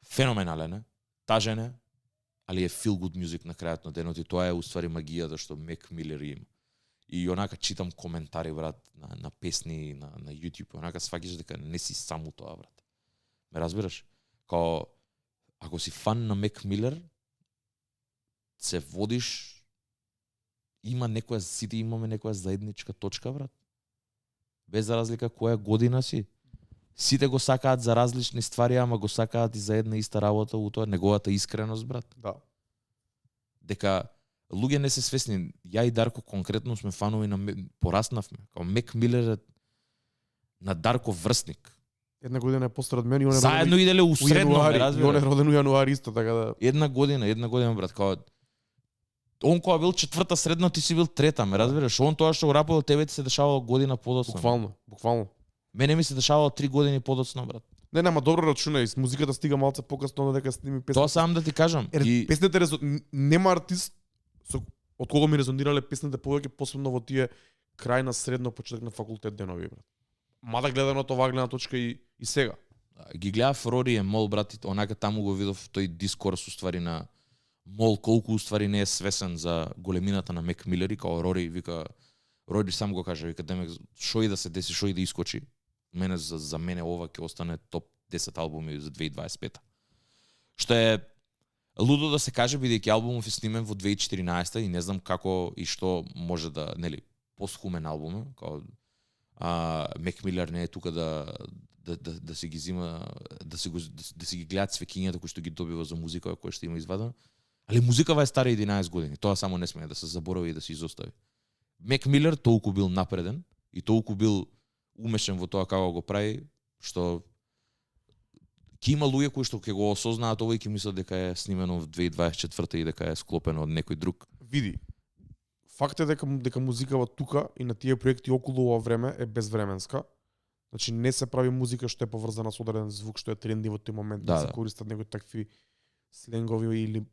B: Феноменален е, тажен е, али е feel good music на крајот на денот и тоа е уствари магијата што Мек Милер има. И онака читам коментари, брат, на песни на YouTube, онака сваќаш дека не си само тоа, брат. Ме разбираш? Као, ако си фан на Мек Милер, се водиш, сите имаме некоја заедничка точка, брат. Без разлика која година си. Сите го сакаат за различни ствари, ама го сакаат и за една иста работа, у тоа неговата искреност, брат.
A: Да.
B: Дека луѓе не се свесни. Ја и Дарко конкретно сме фанови пораснавме. Као Мек Милер е на Дарко врсник.
A: Една година е постар од мене и он е
B: заедно иделе усредно,
A: и он е роден у јануари исто, така да.
B: Една година, брат, као он кога бил четврта средно, ти си бил трета, ме разбираш? Он тоа што го рапувал тебе ти се дешавало година подоцна.
A: Буквално.
B: Мене ми се дешавало 3 години подоцна, брат.
A: Не, нема добро рачунај, музиката стига малце покасно дека сними песни.
B: Тоа сам да ти кажам.
A: И песните нема артист од кого ми резонирале песните повеќе, посебно во тие крај на средно почеток на факултет денови, брат. Мада гледано од оваа гледна точка и сега.
B: Ги гледав Рори е Мол, брат, онака таму го видов тој дискурс уствари на Мол колку уствари не е свесен за големината на Мек Милер и као Рори вика, Рори сам го каже, вика демек шо и да се деси, шо и да искочи. За мене ова ќе остане топ 10 албуми за 2025. Што е лудо да се каже бидејќи албумов е снимен во 2014 и не знам како и што може да, нели, посхумен албум, као Мек Милер не е тука да си ги зима, да си ги гледат свекињата кои што ги добива за музика која што има извадена. Али музикава е стара 11 години. Тоа само не смее да се заборави и да се изостави. Мек Милер толку бил напреден и толку бил умешен во тоа како го прави, што ќе има луѓе кои што ќе го осознаат ова и ќе мислат дека е снимено в 2024 и дека е склопено од некој друг.
A: Види, факт е дека музикава тука и на тие проекти околу ова време е безвременска. Значи не се прави музика што е поврзана со одреден звук што е тренди во тој момент, да се користат некои такви сленгови или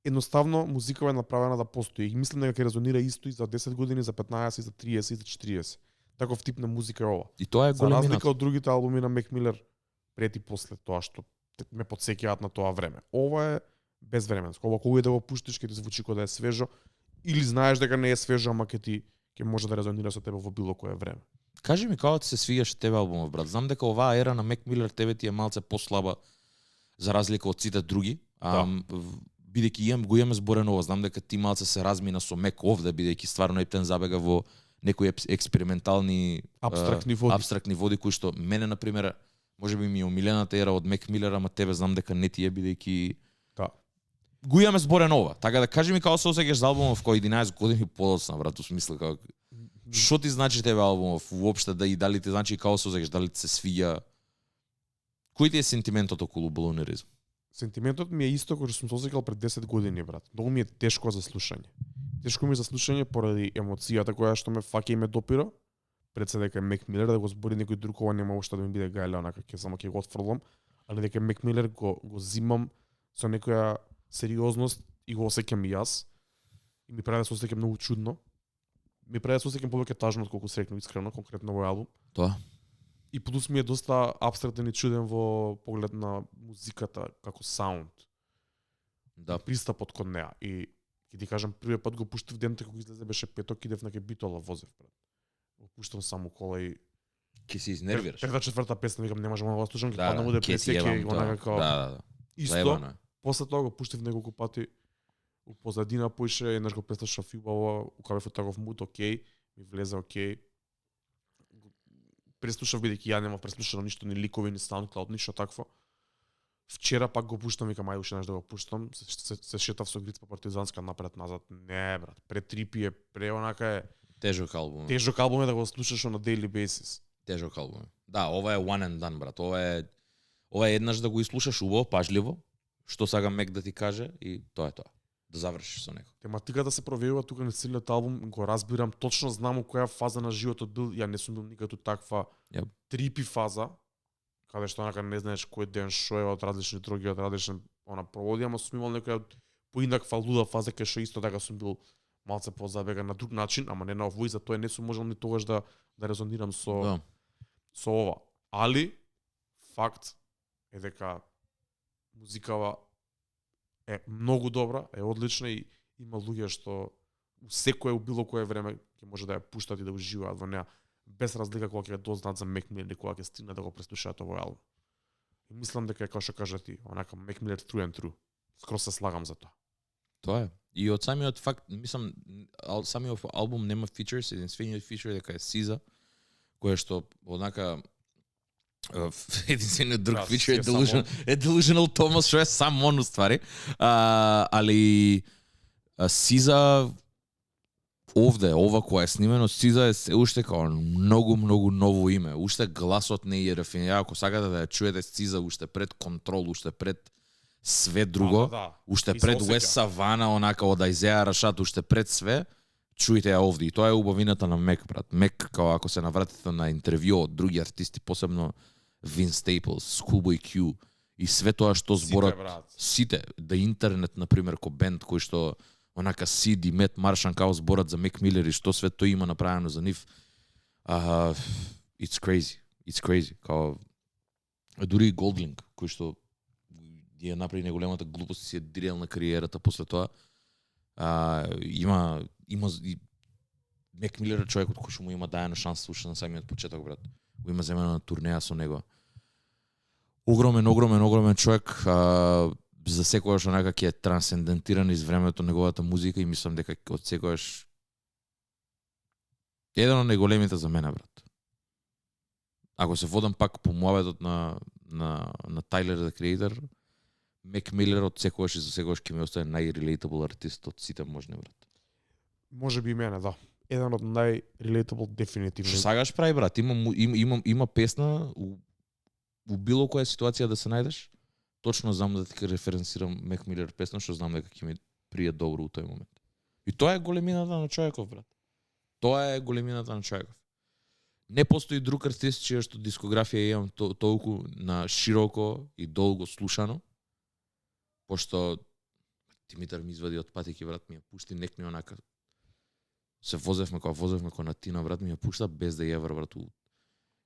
A: едноставно музикава е направена да постои. И мислам дека ќе резонира исто и за 10 години, за 15, за 30 и за 40. Таков тип на музика е ова.
B: И тоа е големина.
A: За разлика од другите албуми на Мек Милер пред и после тоа што ме потсеќаат на тоа време. Ова е безвременско. Ова кога и да го пуштиш ќе ти звучи кога да е свежо или знаеш дека не е свежо, ама ќе може да резонира со тебе во било кое време.
B: Кажи ми како ти се свигаше тебе албумов, брат. Знам дека оваа ера на Мек Милер тебе ти е малце послаба за разлика од сите други. Бидејќи го имаме зборено ова, знам дека ти малце се размина со Мек овде, бидејќи стварно Ептен забега во некои експериментални абстрактни води кои што мене на пример можеби ми е омилената ера од Мек Милер, ама тебе знам дека не ти е бидејќи го имаме зборено ова. Така да кажи ми како се осеќаш за албумов кој 11 години подоцна, брат, усмисла како што ти значи тебе албумов уопште, да и дали ти значи како се осеќаш, дали ти се свиѓа? Кој ти е сентиментот околу балунеризм?
A: Сентиментот ми е исто кој што сум се осеќал пред 10 години, брат. Многу ми е тешко за слушање. Тешко ми е за слушање поради емоцијата која што ме фаќа и ме допира. Пред се дека Мек Милер да го збори некој друг, ова нема уште да ми биде гајле, онака ќе го отфрлам, али дека Мек Милер го зимам со некоја сериозност и го осеќам и јас. И ми прави да се осеќам многу чудно. Ми прави да се осеќам повеќе тажно отколку среќно, искрено, конкретно во албум.
B: Тоа.
A: И плюс ми е доста апстрактен и чуден во поглед на музиката како саунд.
B: Да.
A: Пристапот кон неа. И ќе ти кажам, првиот пат го пуштив денот кога излезе беше петок, идев на Кебитола возев, брат. Пуштам само кола и
B: Ќе се изнервираш.
A: трета четврта песна викам не можам да го слушам, ќе
B: Да,
A: паднам у
B: ќе
A: депресија,
B: ти
A: ќе
B: ебам
A: го
B: тоа.
A: онака као
B: Да.
A: исто.
B: Заебано е.
A: После тоа го пуштив неколку пати у позадина поише, еднаш го преслушав убаво, укавив у таков мут, окей, ми влезе окей. Преслушав бидејќи ја нема преслушано ништо, ни ликови, ни SoundCloud, ништо такво. Вчера пак го пуштам, викам ајде уште да го пуштам, се шетав со Грицпа партизанска напред назад. Не брат, претрипи е, онака е
B: Тежок албум.
A: тежок албум е да го слушаш на daily basis.
B: Тежок албум. Да, ова е one and done, брат. Ова е еднаш да го изслушаш убаво, пажливо, што сага Мек да ти каже и тоа е тоа. Да завршиш со него.
A: Тематиката се провеува тука на целиот албум, го разбирам, точно знам у која фаза на животот бил, ја не сум бил никако таква трипи фаза, каде што онака не знаеш кој ден шо е од различни други, од различни проводи, ама сум имал некоја поинаква луда фаза кај што исто така сум бил малце позабеган на друг начин, ама не на овој, затоа не сум можел ни тогаш да резонирам со ова. Али факт е дека музикава е многу добра, е одлична и има луѓе што у секое, у било кое време ќе може да ја пуштат и да уживаат во неа, без разлика кога ќе дознаат за Мек Милер или кога ќе стигнат да го преслушаат овој албум. И мислам дека како што кажа ти, онака Мек Милер through and through. Скроз се слагам за тоа.
B: Тоа е. И од самиот факт, мислам, самиот албум нема фичерс, единствениот фичер дека е Сиза, кој што однака единствениот друг фичер е Delusional Thomas, што е сам он уствари. Али Сиза овде, ова која е снимено, Сиза е се уште као многу ново име. Уште гласот не е рафиниран. Ако сакате да ја чуете Сиза уште пред Контрол, уште пред све друго, уште пред Уес Савана, онака од Айзеа Рашат, уште пред све, чујте ја овде. И тоа е убавината на Мек, брат. Мек, као ако се навратите на интервју од други артисти, посебно Vince Staples, Schoolboy Q и све тоа што зборат сите, да интернет, например, ко бенд кој што онака Сид и Мет Маршан као зборат за Мек Милер и што све тоа има направено за нив. It's crazy. Као дури Голдлинг, кој што ја направи неголемата глупост и си е дирел на кариерата после тоа. Има Мек Милер е човекот кој што му има дајана шанса слуша на самиот почеток, брат. Го има земено на турнеја со него. Огромен човек, за секојаш онака ќе е трансцендентиран из времето неговата музика и мислам дека од секојаш еден од најголемите за мене, брат. Ако се водам пак по муабетот на Тайлер the Creator, Мек Милер од секојаш и за секојаш ќе ми остане најрелейтабл артист од сите можни, брат.
A: Може би и мене, да. Еден од најрелейтабл дефинитивно.
B: Што сагаш прави, брат? Има песна у било која ситуација да се најдеш. Точно знам да ти референцирам Мек Милер песна, што знам дека ќе ми прие добро у тој момент. И тоа е големината на човеков, брат. Тоа е големината на човеков. Не постои друг артист чија што дискографија имам толку на широко и долго слушано, пошто Димитар ми извади од патеки, брат, ми ја пушти некни онака. Се возевме кога на Тина, брат, ми ја пушта без да ја брат,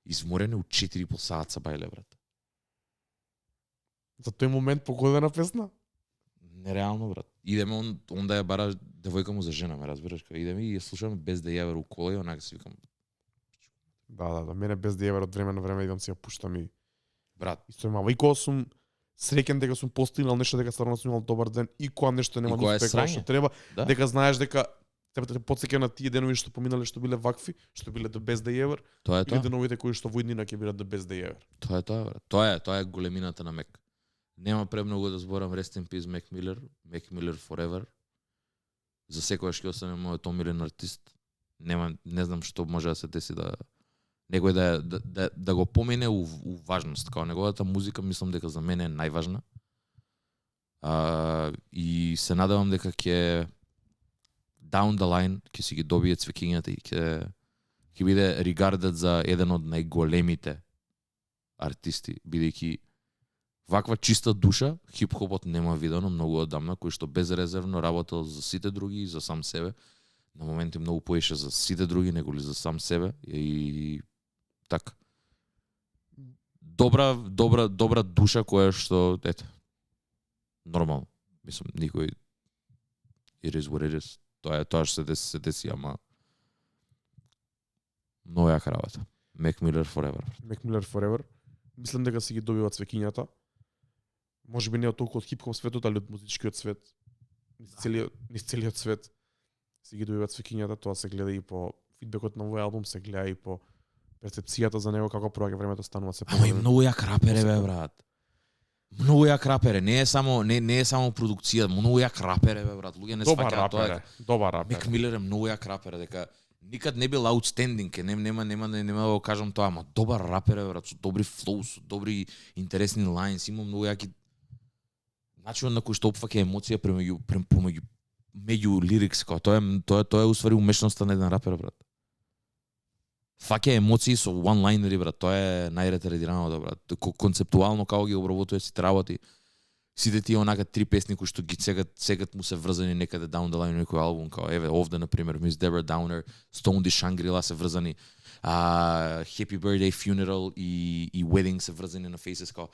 B: изморене у 4,5 саат бајле, брат.
A: За тој момент погодена песна?
B: Нереално, брат. Идеме он да ја бара девојка му за жена, ме разбираш, кога идеме и ја слушаме без да ја у кола и онака си викам.
A: Да, мене без да ја од време на време идам си ја пуштам и
B: брат,
A: исто мало. И кога сум среќен дека сум постигнал нешто, дека стварно сум имал добар ден и кога нешто нема успех што треба, дека знаеш дека треба да те потсеќа на тие денови што поминале, што биле вакви, што биле the best day ever.
B: Тоа е тоа.
A: Или деновите кои што во иднина ќе бидат the best day ever.
B: Тоа е тоа, брат. Тоа е големината на Мек. Нема премногу да зборам rest in peace Мек Милер, Мек Милер forever. За секојаш ќе остане мојот омилен артист. Не знам што може да се деси да некој да го помине у важност. Као неговата музика мислам дека за мене е најважна. И се надевам дека ќе down the line ќе си ги добие цвекињата и ќе биде regarded за еден од најголемите артисти, бидејќи ваква чиста душа хип-хопот нема видено многу одамна, кој што безрезервно работел за сите други и за сам себе. На моменти многу поише за сите други неголи за сам себе и така. Добра душа која што ете нормално. Мислам никој it is what it is. Тоа што се деси, ама Многу јака работа. Mac Miller forever.
A: Mac Miller Forever. Мислам дека си ги добиваат свекињата. Може би не од толку од хип-хоп светот, али од музичкиот свет. Низ целиот свет си ги добиваат свекињата, тоа се гледа и по фидбекот на овој албум, се гледа и по перцепцијата за него, како проаѓа времето, стануваат се
B: Ама и многу јак рапер е, бе, брат. Многу јак рапер е, не е само продукција, многу јак рапер е, бе, брат. Луѓе не сваќаат тоа.
A: Добар рапер.
B: Мек Милер е многу јак рапер, дека никад не бил outstanding, нема да го кажам тоа, ама добар рапер е, брат, со добри флоу, со добри интересни лајнс, има многу јаки начинот на кој што опфаќа емоција меѓу лирикс, као тоа е усвари умешноста на еден рапер, брат. Фаќа емоции со one-lineri, брат, тоа е најретардираното, брат. Концептуално како ги обработува сите работи. Сите тие онака 3 песни кои што ги сегат му се врзани некаде down the line некој албум, као еве овде на пример Miss Deborah Downer, Stoned и Shangri-La се врзани, Happy Birthday Funeral и Wedding се врзани на Faces, као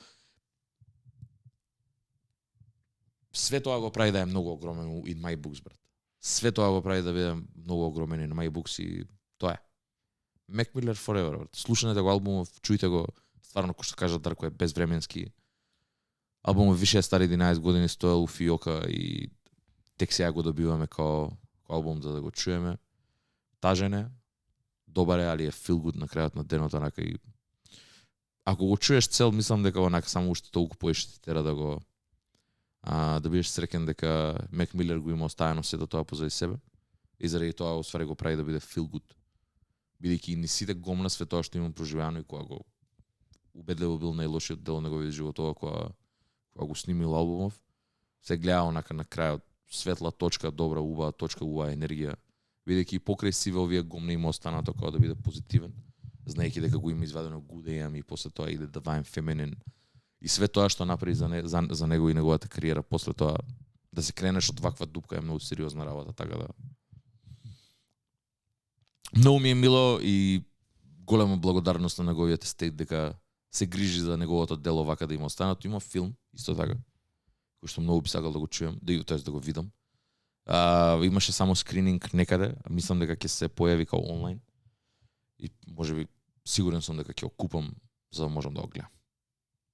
B: све тоа го прави да е многу огромен in my books, брат. Све тоа го прави да биде многу огромен in my books и тоа е. Mac Miller Forever, брат. Слушнете го албумов, чујте го, стварно кој што кажа Дарко е безвременски. Албумот више е стар 11 години, стоел у фиока и тек сега го добиваме као албум за да го чуеме. Тажен е, добар е, али е feel good на крајот на денот, онака и ако го чуеш цел, мислам дека онака само уште толку поише ти тера да го да бидеш среќен дека Mac Miller го има оставено сето тоа позади себе и заради тоа освари го прави да биде feel good. Бидејќи ни сите гомна све тоа што имам проживено и кога го убедливо бил најлошиот дел на неговиот живот, кога го снимил албумов, се гледа онака на крајот светла точка, добра, убава точка, убава енергија. Бидејќи покрај сиве овие гомна има останато како да биде позитивен, знаејќи дека го има извадено Good AM и после тоа иде Divine Feminine и све тоа што направи за него и неговата кариера, после тоа да се кренеш од ваква дупка е многу сериозна работа, така да многу ми е мило и голема благодарност на неговиот естет дека се грижи за неговото дело вака да има останато. Има филм исто така кој што многу би сакал да го чуем, да го видам. Имаше само скрининг некаде, мислам дека ќе се појави као онлайн. И можеби сигурен сум дека ќе го купам за да можам да го гледам.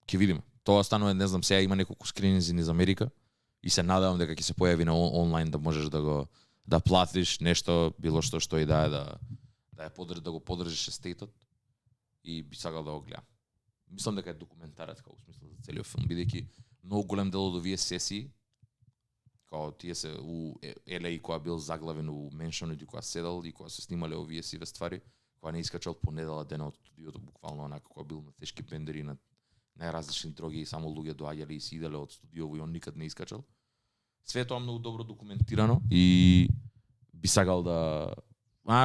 B: Ќе видиме. Тоа станува, не знам, сега има неколку скрининзи низ Америка и се надевам дека ќе се појави на онлайн да можеш да платиш нешто, било што и да го поддржиш естетот и би сакал да го гледам. Мислам дека е документарец како смисла за целиот филм, бидејќи многу голем дел од овие сесии као тие се у LA која бил заглавен у меншонот и која седел и која се снимале овие сиве ствари, која не искачал по недела дена од студиото, буквално онака која бил на тешки бендери на најразлични дроги и само луѓе доаѓале и си иделе од студиово и он никад не искачал. Све тоа многу добро документирано и би сакал да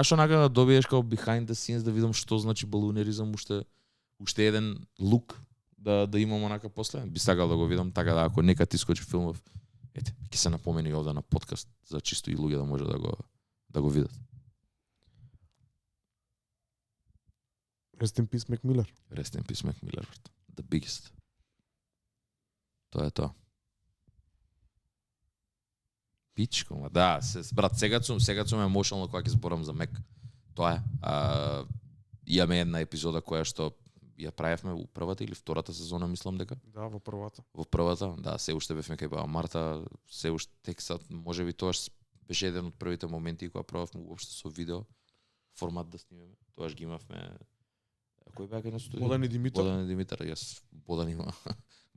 B: што онака да добиеш као behind the scenes да видам што значи балунеризам, уште еден лук да имам онака после. Би сакал да го видам, така да ако некад искочи филмов, ете, ќе се напомени овде на подкаст за чисто и луѓе да може да го видат.
A: Rest in peace Mac Miller.
B: Rest in peace Mac Miller, the biggest. Тоа е тоа. Пичко, да, брат, сега сум емоционално кога ќе зборам за Мек. Тоа е. Имаме една епизода која што ја правевме во првата или втората сезона, мислам дека.
A: Да, во првата.
B: Во првата, да, се уште бевме кај баба Марта, се уште текстот, можеби тоаш беше еден од првите моменти кога пробавме уопште со видео формат да снимеме. Тоаш ги имавме кој беа на студио?
A: Бодан и Димитар.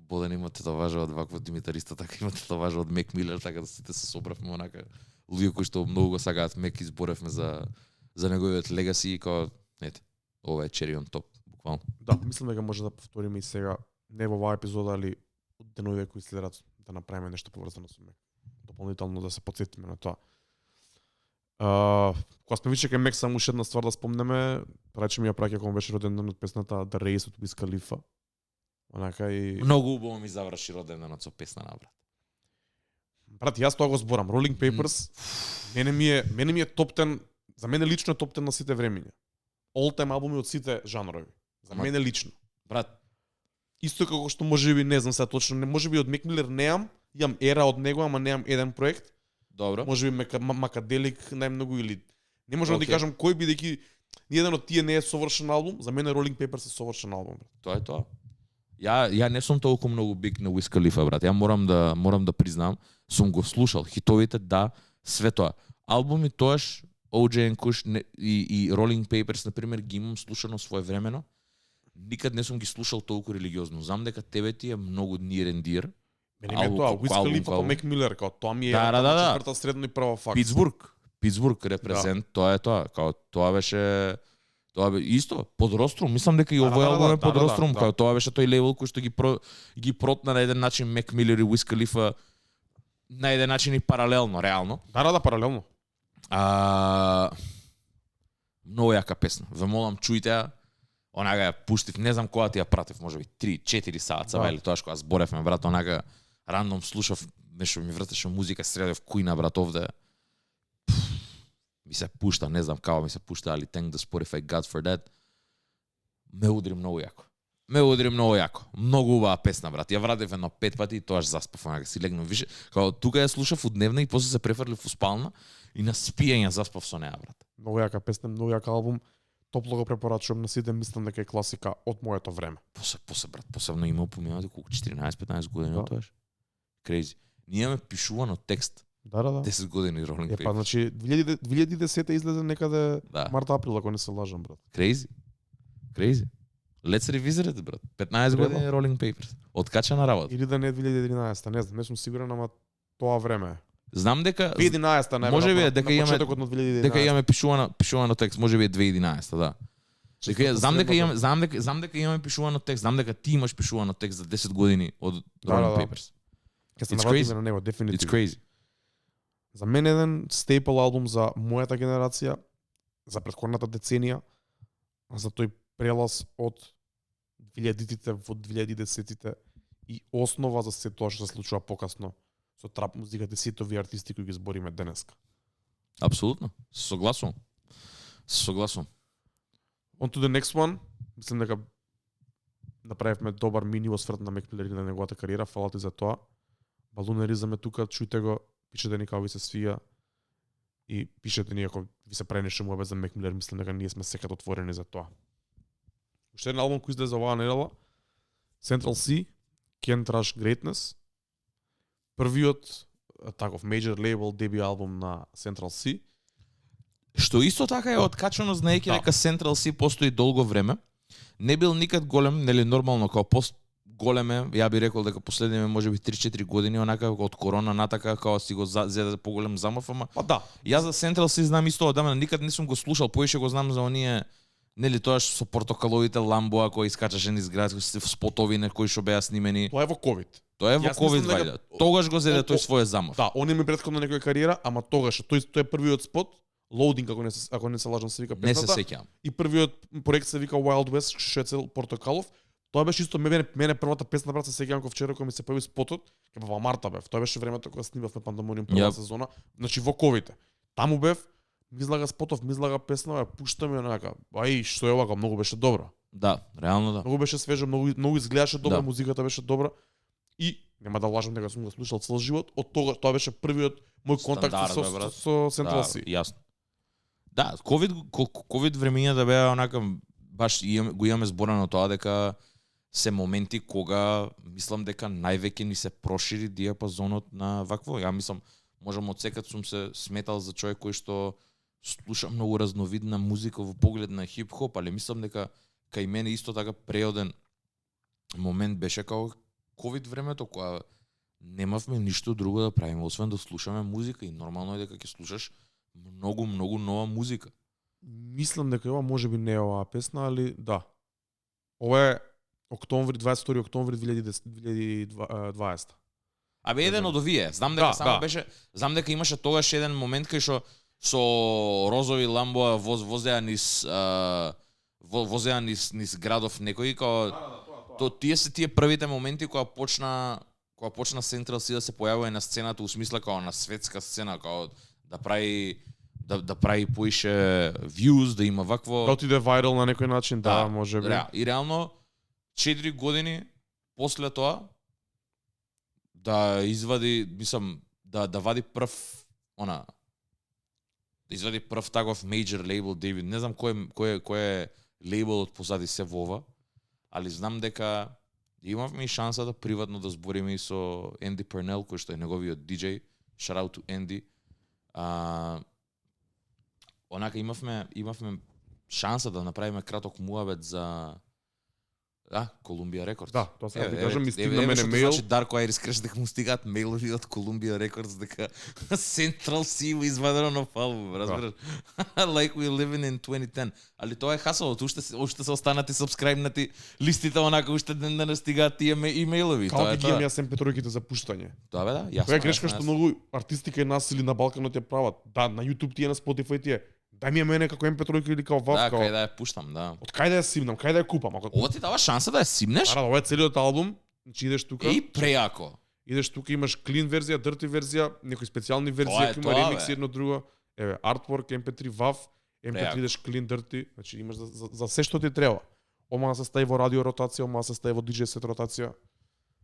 B: Бодан има татуажа од вакво Димитариста, така има татуажа од Мек Милер, така да сите се собравме онака луѓе кои што многу го сакаат Мек, изборевме за неговиот легаси и као ете, ова е cherry on top, буквално.
A: Да, мислам дека може да повториме и сега, не во оваа епизода, али од деновите кои следат да направиме нешто поврзано со Мек. Дополнително да се потсетиме на тоа. Кога сме више кај Мек, само уште една ствар да спомнеме, рече ми ја праќа кога беше роден ден од песната The Race од Wiz Khalifa. Онака и
B: многу убаво ми заврши роденденот со песна на брат.
A: Брат, јас тоа го зборам. Rolling Papers, мене ми е топ 10, за мене лично е топ 10 на сите времиња. All time албуми од сите жанрови. За мене лично.
B: Брат,
A: исто како што можеби, не знам сега точно, не можеби од Mac Miller имам ера од него, ама немам еден проект.
B: Добро.
A: Можеби Макаделик најмногу или не можам да ти кажам кој, бидејќи Ниеден од тие не е совршен албум, за мене Rolling Papers е совршен албум.
B: Тоа е тоа. Ја не сум толку многу биг на Wiz Khalifa, брат. Ја морам да признам, сум го слушал хитовите, да, све тоа. Албуми тоаш OJ and Kush и Rolling Papers на пример ги имам слушано своевремено. Никад не сум ги слушал толку религиозно. Знам дека тебе ти е многу near and dear.
A: Мене ме тоа, Wiz Khalifa по Mac Miller, као тоа ми е четврта средно и прва факта.
B: Питсбург репрезент, тоа е тоа. Као тоа беше исто под Rostrum, мислам дека и овој албум е под Rostrum, као тоа беше тој левел кој што ги протна на еден начин Mac Miller и Wiz Khalifa на еден начин и паралелно, реално.
A: Да, паралелно.
B: Многу јака песна. Ве молам, чујте ја. Онага ја пуштив, не знам кога ти ја пратив, можеби 3-4 саата, или тоа што аз зборевме, брат, онага рандом слушав, нешто ми вртеше музика, средев кујна, брат, овде. Ми се пушта, не знам како ми се пушта, али thank the Spotify God for that. Ме удри многу јако. Многу убава песна, брат. Ја врадев едно 5 пати и тоаш заспав, онага си легнав више. Као тука ја слушав удневна и после се префрлив у спална и на спиење заспав со неа, брат.
A: Многу јака песна, многу јак албум. Топло го препорачувам на сите, мислам дека е класика од моето време.
B: После брат, посебно има упоминати колку 14-15 години од тоаш. Crazy. Ние имаме пишувано текст.
A: Да.
B: 10 години Rolling Papers.
A: Па значи 2010 излезе некаде март-април, ако не се лажам, брат.
B: Crazy. Let's revisit it, брат. 15 години Rolling Papers. Откачана работа.
A: Или да не е 2011, не знам, не сум сигурен, ама тоа време е.
B: Знам дека
A: 2011-та најверојатно.
B: Можеби е дека имаме
A: почетокот на 2011.
B: Дека имаме пишувано текст, можеби е 2011-та, да. Знам дека имаме пишувано текст, знам дека ти имаш пишувано текст за 10 години од Rolling Papers.
A: Ке се навратиме на него, дефинитивно.
B: It's crazy.
A: За мен еден стейпл албум за мојата генерација, за претходната деценија, за тој прелаз од 2000-тите во 2010-тите и основа за се тоа што се случува покасно со трап музиката, сите овие артисти кои ги збориме денеска.
B: Апсолутно. Согласувам.
A: On to the next one. Мислам дека направивме добар мини осврт на Mac Miller и на неговата кариера. Фала ти за тоа. Балунеризам е тука, чујте го, пишете ни како ви се свија и пишете ни ако ви се прави нешто муабет за Mac Miller. Мислам дека ние сме секад отворени за тоа. Уште еден албум кој излезе оваа недела, Central C, Can't Rush Greatness. Првиот таков major label деби албум на Central C.
B: Што исто така е откачано, знаејќи дека Central C постои долго време. Не бил никад голем, нели нормално као големе, ја би рекол дека последниме можеби 3-4 години, онака од корона натака као си го зеде поголем замав, ама
A: па да.
B: Јас за Central C знам исто одамна, никад не сум го слушал, поише го знам за оние нели тоаш со портокаловите ламбоа кои искачаше низ град, спотови кои што беа снимени.
A: Тоа е во ковид.
B: Тоа е во ковид вајда. Тогаш го зеде тој своје замав.
A: Да, он има претходно некоја кариера, ама тогаш тој е првиот спот, Loading ако не се лажам се вика песната.
B: Не се сеќавам.
A: И првиот проект се вика Wild West, што е цел Портокалов. Тоа беше исто мене првата песна, брат, се сеќавам кога вчера кога ми се појави спотот, кога во марта бев. Тоа беше времето кога снимавме Пандемониум прва сезона, значи во ковид. Таму бев, ми излага спотов, ми излага песна, ја пуштам и онака. Ај, што е ова, многу беше добро.
B: Да, реално да.
A: Многу беше свежо, многу изгледаше добро, музиката беше добра. И нема да лажам дека сум го слушал цел живот, од тоа беше првиот мој контакт со Central C.
B: Јасно. Да, ковид времењата беа онака баш го имаме зборено тоа дека се моменти кога мислам дека највеќе ни се прошири диапазонот на вакво. Ја мислам, можам од секад сум се сметал за човек кој што слуша многу разновидна музика во поглед на хип-хоп, али мислам дека кај мене исто така преоден момент беше као ковид времето, кога немавме ништо друго да правиме освен да слушаме музика и нормално е дека ќе слушаш многу нова музика.
A: Мислам дека ова можеби не е оваа песна, али да. Ова е октомври 22 октомври 2020.
B: Абе еден од овие. Знам дека само беше, знам дека имаше тогаш еден момент кај што со розови ламбоа возеа низ градов некои као тие се тие првите моменти кога почна Central C да се појавува на сцената, у смисла као на светска сцена, као да прави поише views, да има вакво...
A: Да отиде вајрал на некој начин, да може би.
B: И реално 4 години после тоа да извади, мислам, да вади прв да извади прв таков major label дебют. Не знам кој е лейбелот позади се во ова, али знам дека имавме и шанса да приватно да збориме и со Енди Пернел, кој што е неговиот DJ. Shout out to Andy. Онака имавме шанса да направиме краток муабет за Columbia Records.
A: Да, тоа сега ти кажам, ми стигна мене
B: што
A: мејл.
B: значи Darko Iris креш дека му стигаат мејлови од Columbia Records дека Central C го извадено на албум, разбираш? Like we living in 2010. Али тоа е хасалот, уште се останати сабскрайбнати листите онака уште ден да стигаат тие имејлови.
A: Како ги имам јас MP3-ките за пуштање.
B: Тоа бе да, јасно.
A: Тоа е грешка што многу артисти кај нас или на Балканот ја прават. Да, на YouTube тие, на Spotify тие. Дај ми ја мене како MP3 или како WAV.
B: Да, кај да ја пуштам, да.
A: Од кај да ја симнам, кај да ја купам?
B: Ова ти дава шанса да ја симнеш?
A: Да, ова е целиот албум. Значи идеш тука.
B: Еј, преако.
A: Идеш тука, имаш clean верзија, dirty верзија, некои специјални верзии,
B: Тоа е
A: има
B: тоа,
A: ремикс
B: бе.
A: едно друго. Еве, artwork, MP3 WAV, MP3
B: Преако.
A: идеш clean dirty, значи имаш за се што ти треба. Ома да се стави во радио ротација, ома да се стави во DJ set ротација.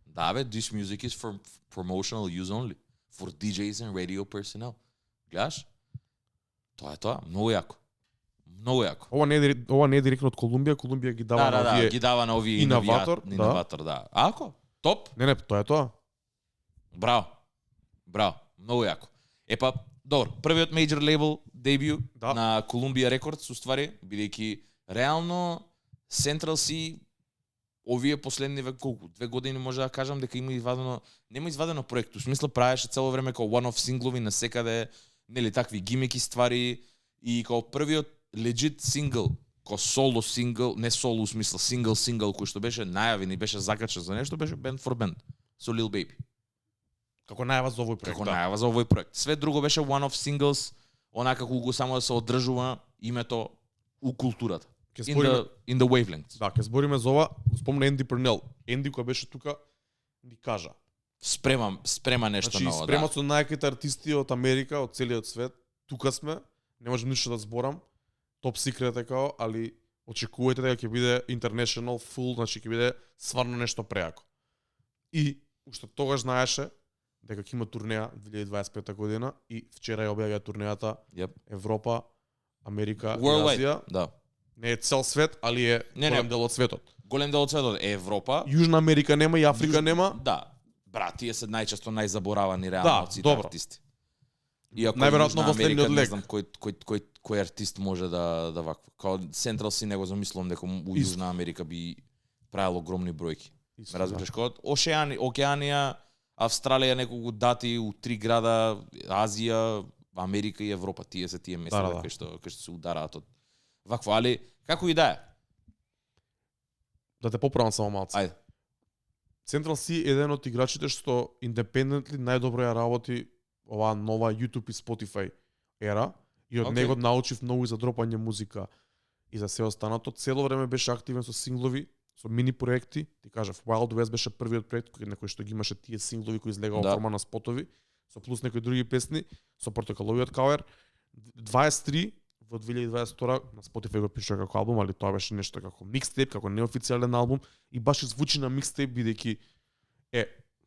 B: Да бе, this music is for promotional use only. For DJs and radio personnel. Гледаш? Тоа е тоа, многу јако. Многу јако.
A: Ова не е директно од Колумбија, Колумбија ги дава на овие.
B: ги дава на овие
A: Инноватор, да.
B: Инноватор, да. Ако? Топ.
A: Не, тоа е тоа.
B: Браво. Браво. Многу јако. Епа, добро, првиот major label дебют
A: Да.
B: на Columbia Records, уствари, бидејќи реално Central C овие последни колку 2 години може да кажам дека има извадено, нема извадено проект, у смисла правеше цело време како one-off синглови на секаде, нели такви гимики ствари и како првиот legit сингл, како соло сингл, не соло у смисла сингл кој што беше најавен и беше закачен за нешто, беше Band for Band со Lil Baby.
A: Како најава за овој проект.
B: Како
A: Да.
B: најава за овој проект. Све друго беше one-off singles, онака како само да се одржува името у културата.
A: Ќе
B: In
A: збориме,
B: the wavelengths.
A: да, ќе збориме за ова. Спомна Енди Пернел. Енди кој беше тука ни кажа.
B: Спрема нешто
A: Значи,
B: ново,
A: спрема
B: да.
A: со најаките артисти од Америка, од целиот свет. Тука сме, не можам ништо да зборам. Топ секрет е као, али очекувајте дека ќе биде international full, значи ќе биде стварно нешто преако. И уште тогаш знаеше дека ќе има турнеја 2025 година и вчера ја објавија турнејата
B: Yep.
A: Европа, Америка и
B: Worldwide.
A: Азија.
B: Да.
A: Не е цел свет, али е
B: Не,
A: голем дел од светот.
B: Голем дел од светот е Европа.
A: Южна Америка нема и Африка нема.
B: Да. Брат, тие се најчесто најзаборавани реално
A: Да,
B: од сите
A: добро.
B: артисти. Иако
A: Најверојатно
B: Јужна
A: во следниот
B: Америка, не
A: лек.
B: знам кој артист може да вакво. Као Central си него замислувам дека у
A: Исто.
B: Јужна Америка би правил огромни бројки.
A: Исто,
B: Разбираш, кога Океанија, Австралија неколку дати у 3 града, Азија, Америка и Европа, тие се тие места
A: Да.
B: кај што се удараат од вакво, али како и да е.
A: Да те поправам само малце.
B: Ајде.
A: Central C е еден од играчите што independently најдобро ја работи оваа нова YouTube и Spotify ера и од
B: Океј.
A: него научив многу и за дропање музика и за се останато. Цело време беше активен со синглови, со мини проекти. Ти кажав, Wild West беше првиот проект на кој што ги имаше тие синглови кои излегаа во
B: Да.
A: форма на спотови, со плюс некои други песни, со портокаловиот кавер. 23 во 2022 на Spotify го пишува како албум, али тоа беше нешто како микстейп, како неофицијален албум и баш звучи на микстейп бидејќи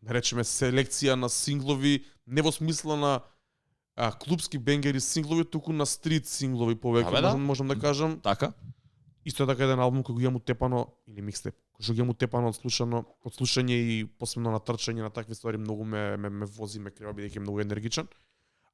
A: да речеме селекција на синглови, не во смисла на клубски бенгери синглови, туку на стрит синглови повеќе,
B: Абе, да.
A: можам да кажам.
B: Така?
A: Исто така еден албум кој го имам утепано, или микстейп, кој што го имам утепано од слушање и посебно на трчање на такви ствари, многу ме вози, ме крива бидејќи е многу енергичен.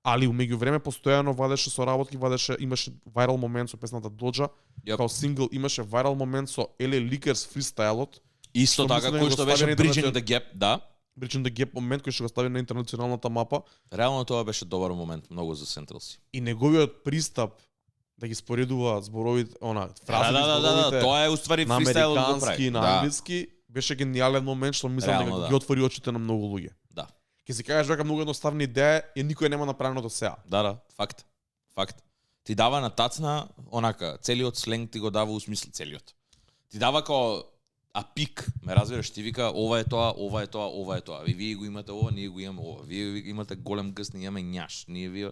A: Али умеѓу време постојано вадеше со работки, имаше вајрал момент со песната Доджа,
B: Јап.
A: као сингл имаше вајрал момент со LA Lickers фристайлот,
B: Исто
A: Што
B: така,
A: мислам
B: кој
A: дека
B: што
A: го стави
B: беше
A: на
B: Bridging
A: интернет-
B: the Gap, да.
A: Bridging the Gap момент кој што го стави на интернационалната мапа
B: Реално тоа беше добар момент, многу за Central C.
A: и неговиот пристап да ги споредува зборовите, фразите, зборовите
B: тоа е уствари
A: на
B: фристайл го
A: американски
B: прави.
A: и на англиски, беше гениален момент што мислам
B: Реално,
A: дека
B: да.
A: ги отвори очите на многу луѓе.
B: Да.
A: Ќе си кажеш дека многу едноставна идеја и никој нема направено до сега.
B: Да, факт. Факт. Ти дава на тацна, онака, целиот сленг ти го дава у смисла целиот. Ти дава као пик, ме разбираш, ти вика ова е тоа, ова е тоа, ова е тоа. И вие го имате ова, ние го имаме ова. Вие имате голем гъс, ние имаме њаш. Вие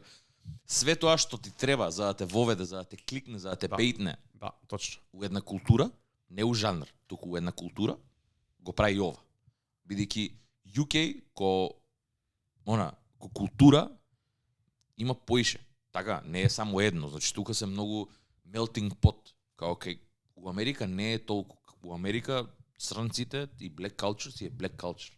B: све тоа што ти треба за да те воведе, за да те кликне, за да те
A: Да.
B: бейтне
A: Да, точно.
B: у една култура, не у жанр, туку у една култура, го прави и ова. Бидејќи UK ко култура има поише. Така, не е само едно, значи тука се многу melting pot. Као кај у Америка не е толку. У Америка црнците и black culture си е black culture.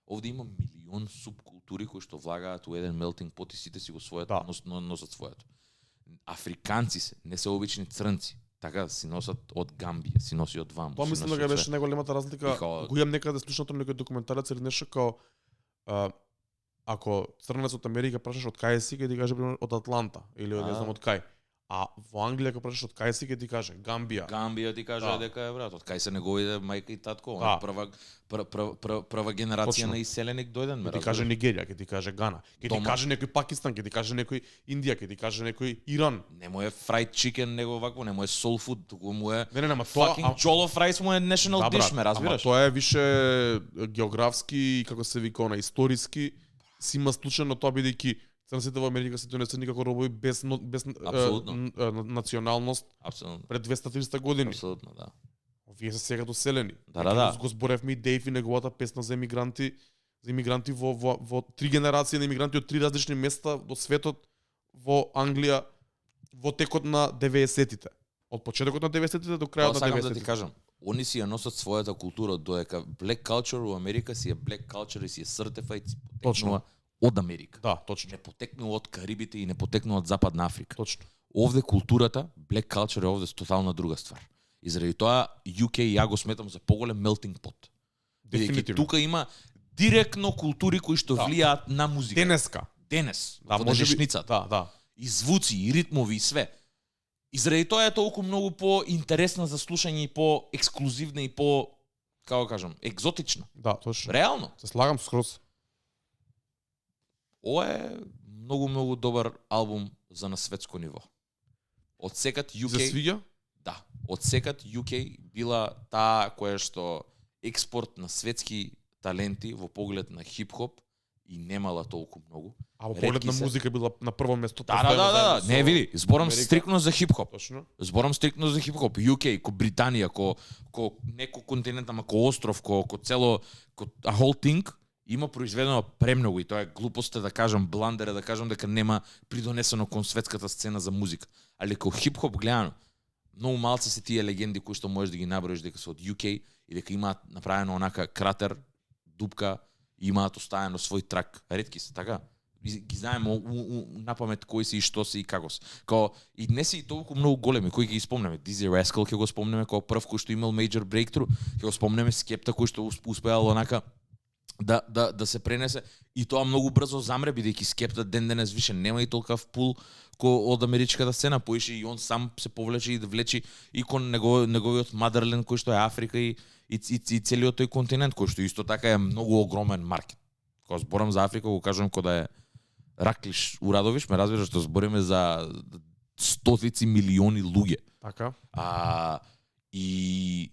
B: Овде има милион субкултури кои што влагаат у еден melting pot и сите си го својат, носат своето. Африканци се, не се обични црнци. Така си носат од Гамбија, си носи од ваму.
A: Тоа мислам дека беше најголемата разлика.
B: Као...
A: Го имам некаде слушнато некој документарец или нешто као ако црнец од Америка прашаш од кај си, ќе ти каже пример од Атланта или од не знам од кај. А во Англија ако прашаш од кај си, ќе ти каже Гамбија.
B: Гамбија ти каже дека е брат, од кај се неговите мајка и татко, прва генерација на иселеник дојден ме.
A: Ќе ти каже Нигерија, ќе ти каже Гана, ќе ти каже некој Пакистан, ќе ти каже некој Индија, ќе ти каже некој Иран.
B: Не му е fried chicken него вакво, не му е soul food, туку му е
A: не, ама тоа
B: fucking jollof rice му е national dish, ме разбираш?
A: Ама тоа е више географски, како се вика, историски, си има случајно тоа бидејќи црнците во Америка се донесени како робови без националност.
B: Апсолутно.
A: Пред 200-300 години.
B: Апсолутно, да.
A: Овие се сега доселени.
B: Да.
A: Го зборевме и Дейв и неговата песна за емигранти во три генерации на емигранти од три различни места во светот, во Англија, во текот на 90-тите. Од почетокот на 90-тите до крајот на 90-тите.
B: Да ти кажам, они си ја носат својата култура, додека black culture у Америка си е black culture и си е certified,
A: точно
B: од Америка.
A: Да, точно.
B: Не потекнува од Карибите и не потекнува од Западна Африка.
A: Точно.
B: Овде културата, black culture е овде тотално друга ствар. И заради тоа UK ја го сметам за поголем melting pot. Бидејќи тука има директно култури кои што влијаат на музика. Денес, во денешницата.
A: Да.
B: И звуци, и ритмови, и све. И заради тоа е толку многу по-интересна за слушање и по-ексклузивна и како кажам, екзотична.
A: Да, точно.
B: Реално.
A: Се слагам скроз.
B: Ова е многу добар албум за на светско ниво. Од секад UK...
A: Се свиѓа?
B: Да. Од секад UK била таа која што експорт на светски таленти во поглед на хип-хоп и немала толку многу.
A: А во поглед на музика била на прво место.
B: Да. Не, види, зборам стрикно за хип-хоп.
A: Точно.
B: Зборам стрикно за хип-хоп. UK, ко Британија, ко некој континент, ама ко остров, ко цело, ко a whole thing, има произведено премногу и тоа е глупост да кажам, бландер да кажам дека нема придонесено кон светската сцена за музика. Али ко хип-хоп гледано, многу малце се тие легенди кои што можеш да ги наброиш дека се од UK и дека имаат направено онака кратер, дупка, и имаат оставено свој трак. Ретки се, така? Ги знаеме напамет кои се и што се и како се. Као и не се и толку многу големи кои ги спомнеме. Dizzy Rascal ќе го спомнеме како прв кој што имал major breakthrough, ќе го спомнеме Скепта кој што успеал онака да се пренесе и тоа многу брзо замре бидејќи Скепта денес више нема и толкав пул од америчката сцена, поише и он сам се повлече и да влечи и кон неговиот мадерленд кој што е Африка и целиот тој континент кој што исто така е многу огромен маркет. Кога зборам за Африка го кажам кога да е Раклиш Урадовиш, ме разбираш што збориме за стотици милиони луѓе.
A: Така.
B: И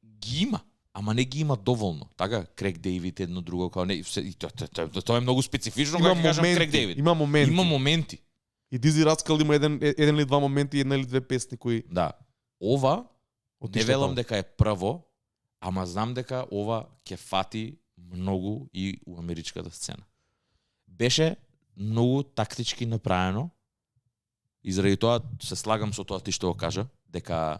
B: ги има. Ама не ги има доволно. Така, Крек Дейвид едно друго као не, тоа е многу специфично кога кажам Крек Дейвид.
A: Има
B: моменти.
A: И Dizzy Rascal има еден или два моменти, една или две песни кои.
B: Да. Ова не велам дека е прво, ама знам дека ова ќе фати многу и у америчката сцена. Беше многу тактички направено и заради тоа се слагам со тоа ти што го кажа, дека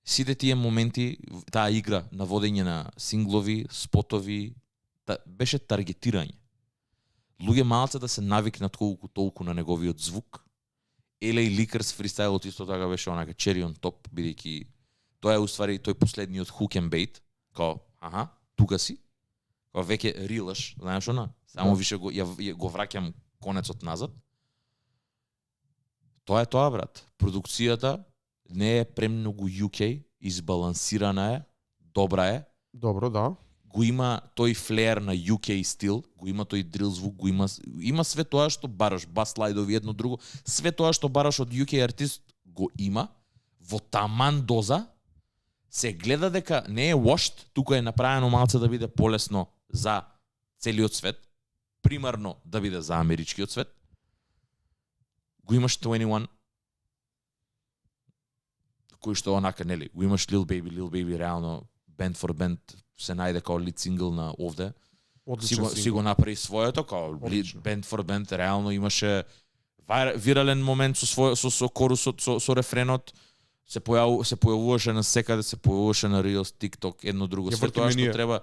B: сите тие моменти, таа игра на водење на синглови, спотови, беше таргетирање. Луѓе малце да се навикнат колку толку на неговиот звук. LA Lickers фристайлот исто така беше онака cherry on top, бидејќи тоа е уствари тој последниот hook and bait, као, тука си, као веќе рилаш, знаеш она, само више го враќам конецот назад. Тоа е тоа, брат. Продукцијата не е премногу UK, избалансирана е, добра е.
A: Добро, да.
B: Го има тој флеер на UK стил, го има тој дрил звук, го има све тоа што бараш, бас слайдови едно друго, све тоа што бараш од UK артист го има во таман доза. Се гледа дека не е washed, тука е направено малце да биде полесно за целиот свет, примарно да биде за америчкиот свет. Го имаш 21, кој што онака, нели, го имаш Lil Baby реално band for band се најде као лид сингл на овде. Си го направи своето, као band for band реално имаше вирален момент со корусот, со рефренот, се појавуваше на секаде, се појавуваше на Reels, TikTok, едно друго. Све тоа што треба.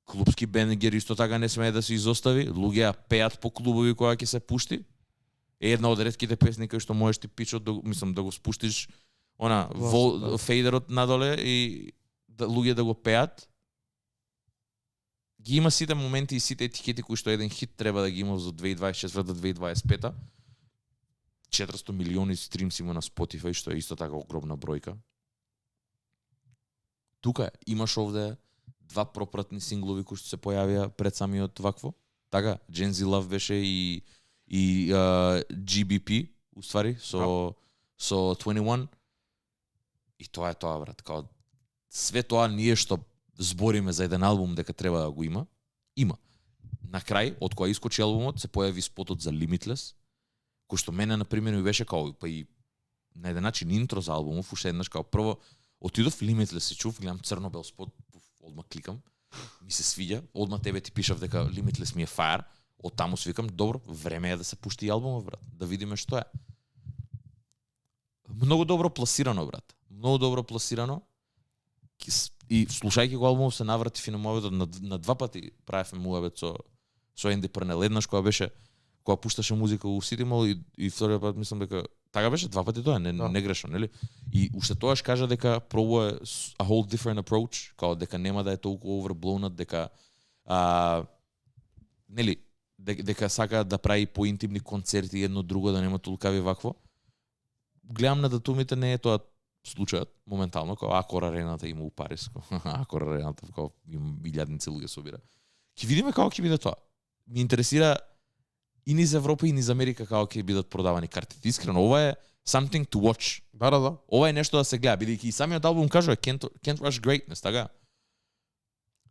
B: Клубски бенгер исто така не смее да се изостави. Луѓе пеат по клубови кога ќе се пушти. Една од ретките песни кои што можеш ти пичот, мислам да го спуштиш фейдерот надоле и луѓе да го пеат. Ги има сите моменти и сите етикети кои што еден хит треба да ги има за 2024 до 2025. 400 милиони стримс има на Spotify, што е исто така огромна бројка. Тука имаш овде 2 пропратни синглови кои што се појавија пред самиот вакво. Така, Gen Z Love беше и GBP, уствари, со 21. И тоа е тоа, брат. Као, све тоа ние што збориме за еден албум дека треба да го има. На крај, од кога искочи албумот, се појави спотот за Limitless, кој што мене, например, ми беше као, па и на еден начин интро за албумов, уште еднаш, као прво, отидов Limitless се чув, гледам црно-бел спот, одма кликам, ми се свиѓа, одма тебе ти пишав дека Limitless ми е fire, од таму свикам, добро, време е да се пушти албумов, брат, да видиме што е. Многу добро пласирано, брат. Многу добро пласирано. И слушајќи го албумов се навратив и на муабетот на 2 пати правевме муабет со Енди Прнел. Еднаш кога пушташе музика у City Mall и вториот пат мислам дека така беше 2 пати тоа, не грешно, нели? И уште тоаш кажа дека пробува a whole different approach, као дека нема да е толку overblown, дека нели, дека сака да прави поинтимни концерти едно друго, да нема толкави вакво. Гледам на датумите, не е тоа случајот моментално, као Акор арената има у Париз, Акор арената као има илјадници луѓе собира. Ќе видиме како ќе биде тоа. Ми интересира и низ Европа и низ Америка како ќе бидат продавани картите. Искрено, ова е something to watch.
A: Да.
B: Ова е нешто да се гледа, бидејќи и самиот албум кажува Can't Rush Greatness, така?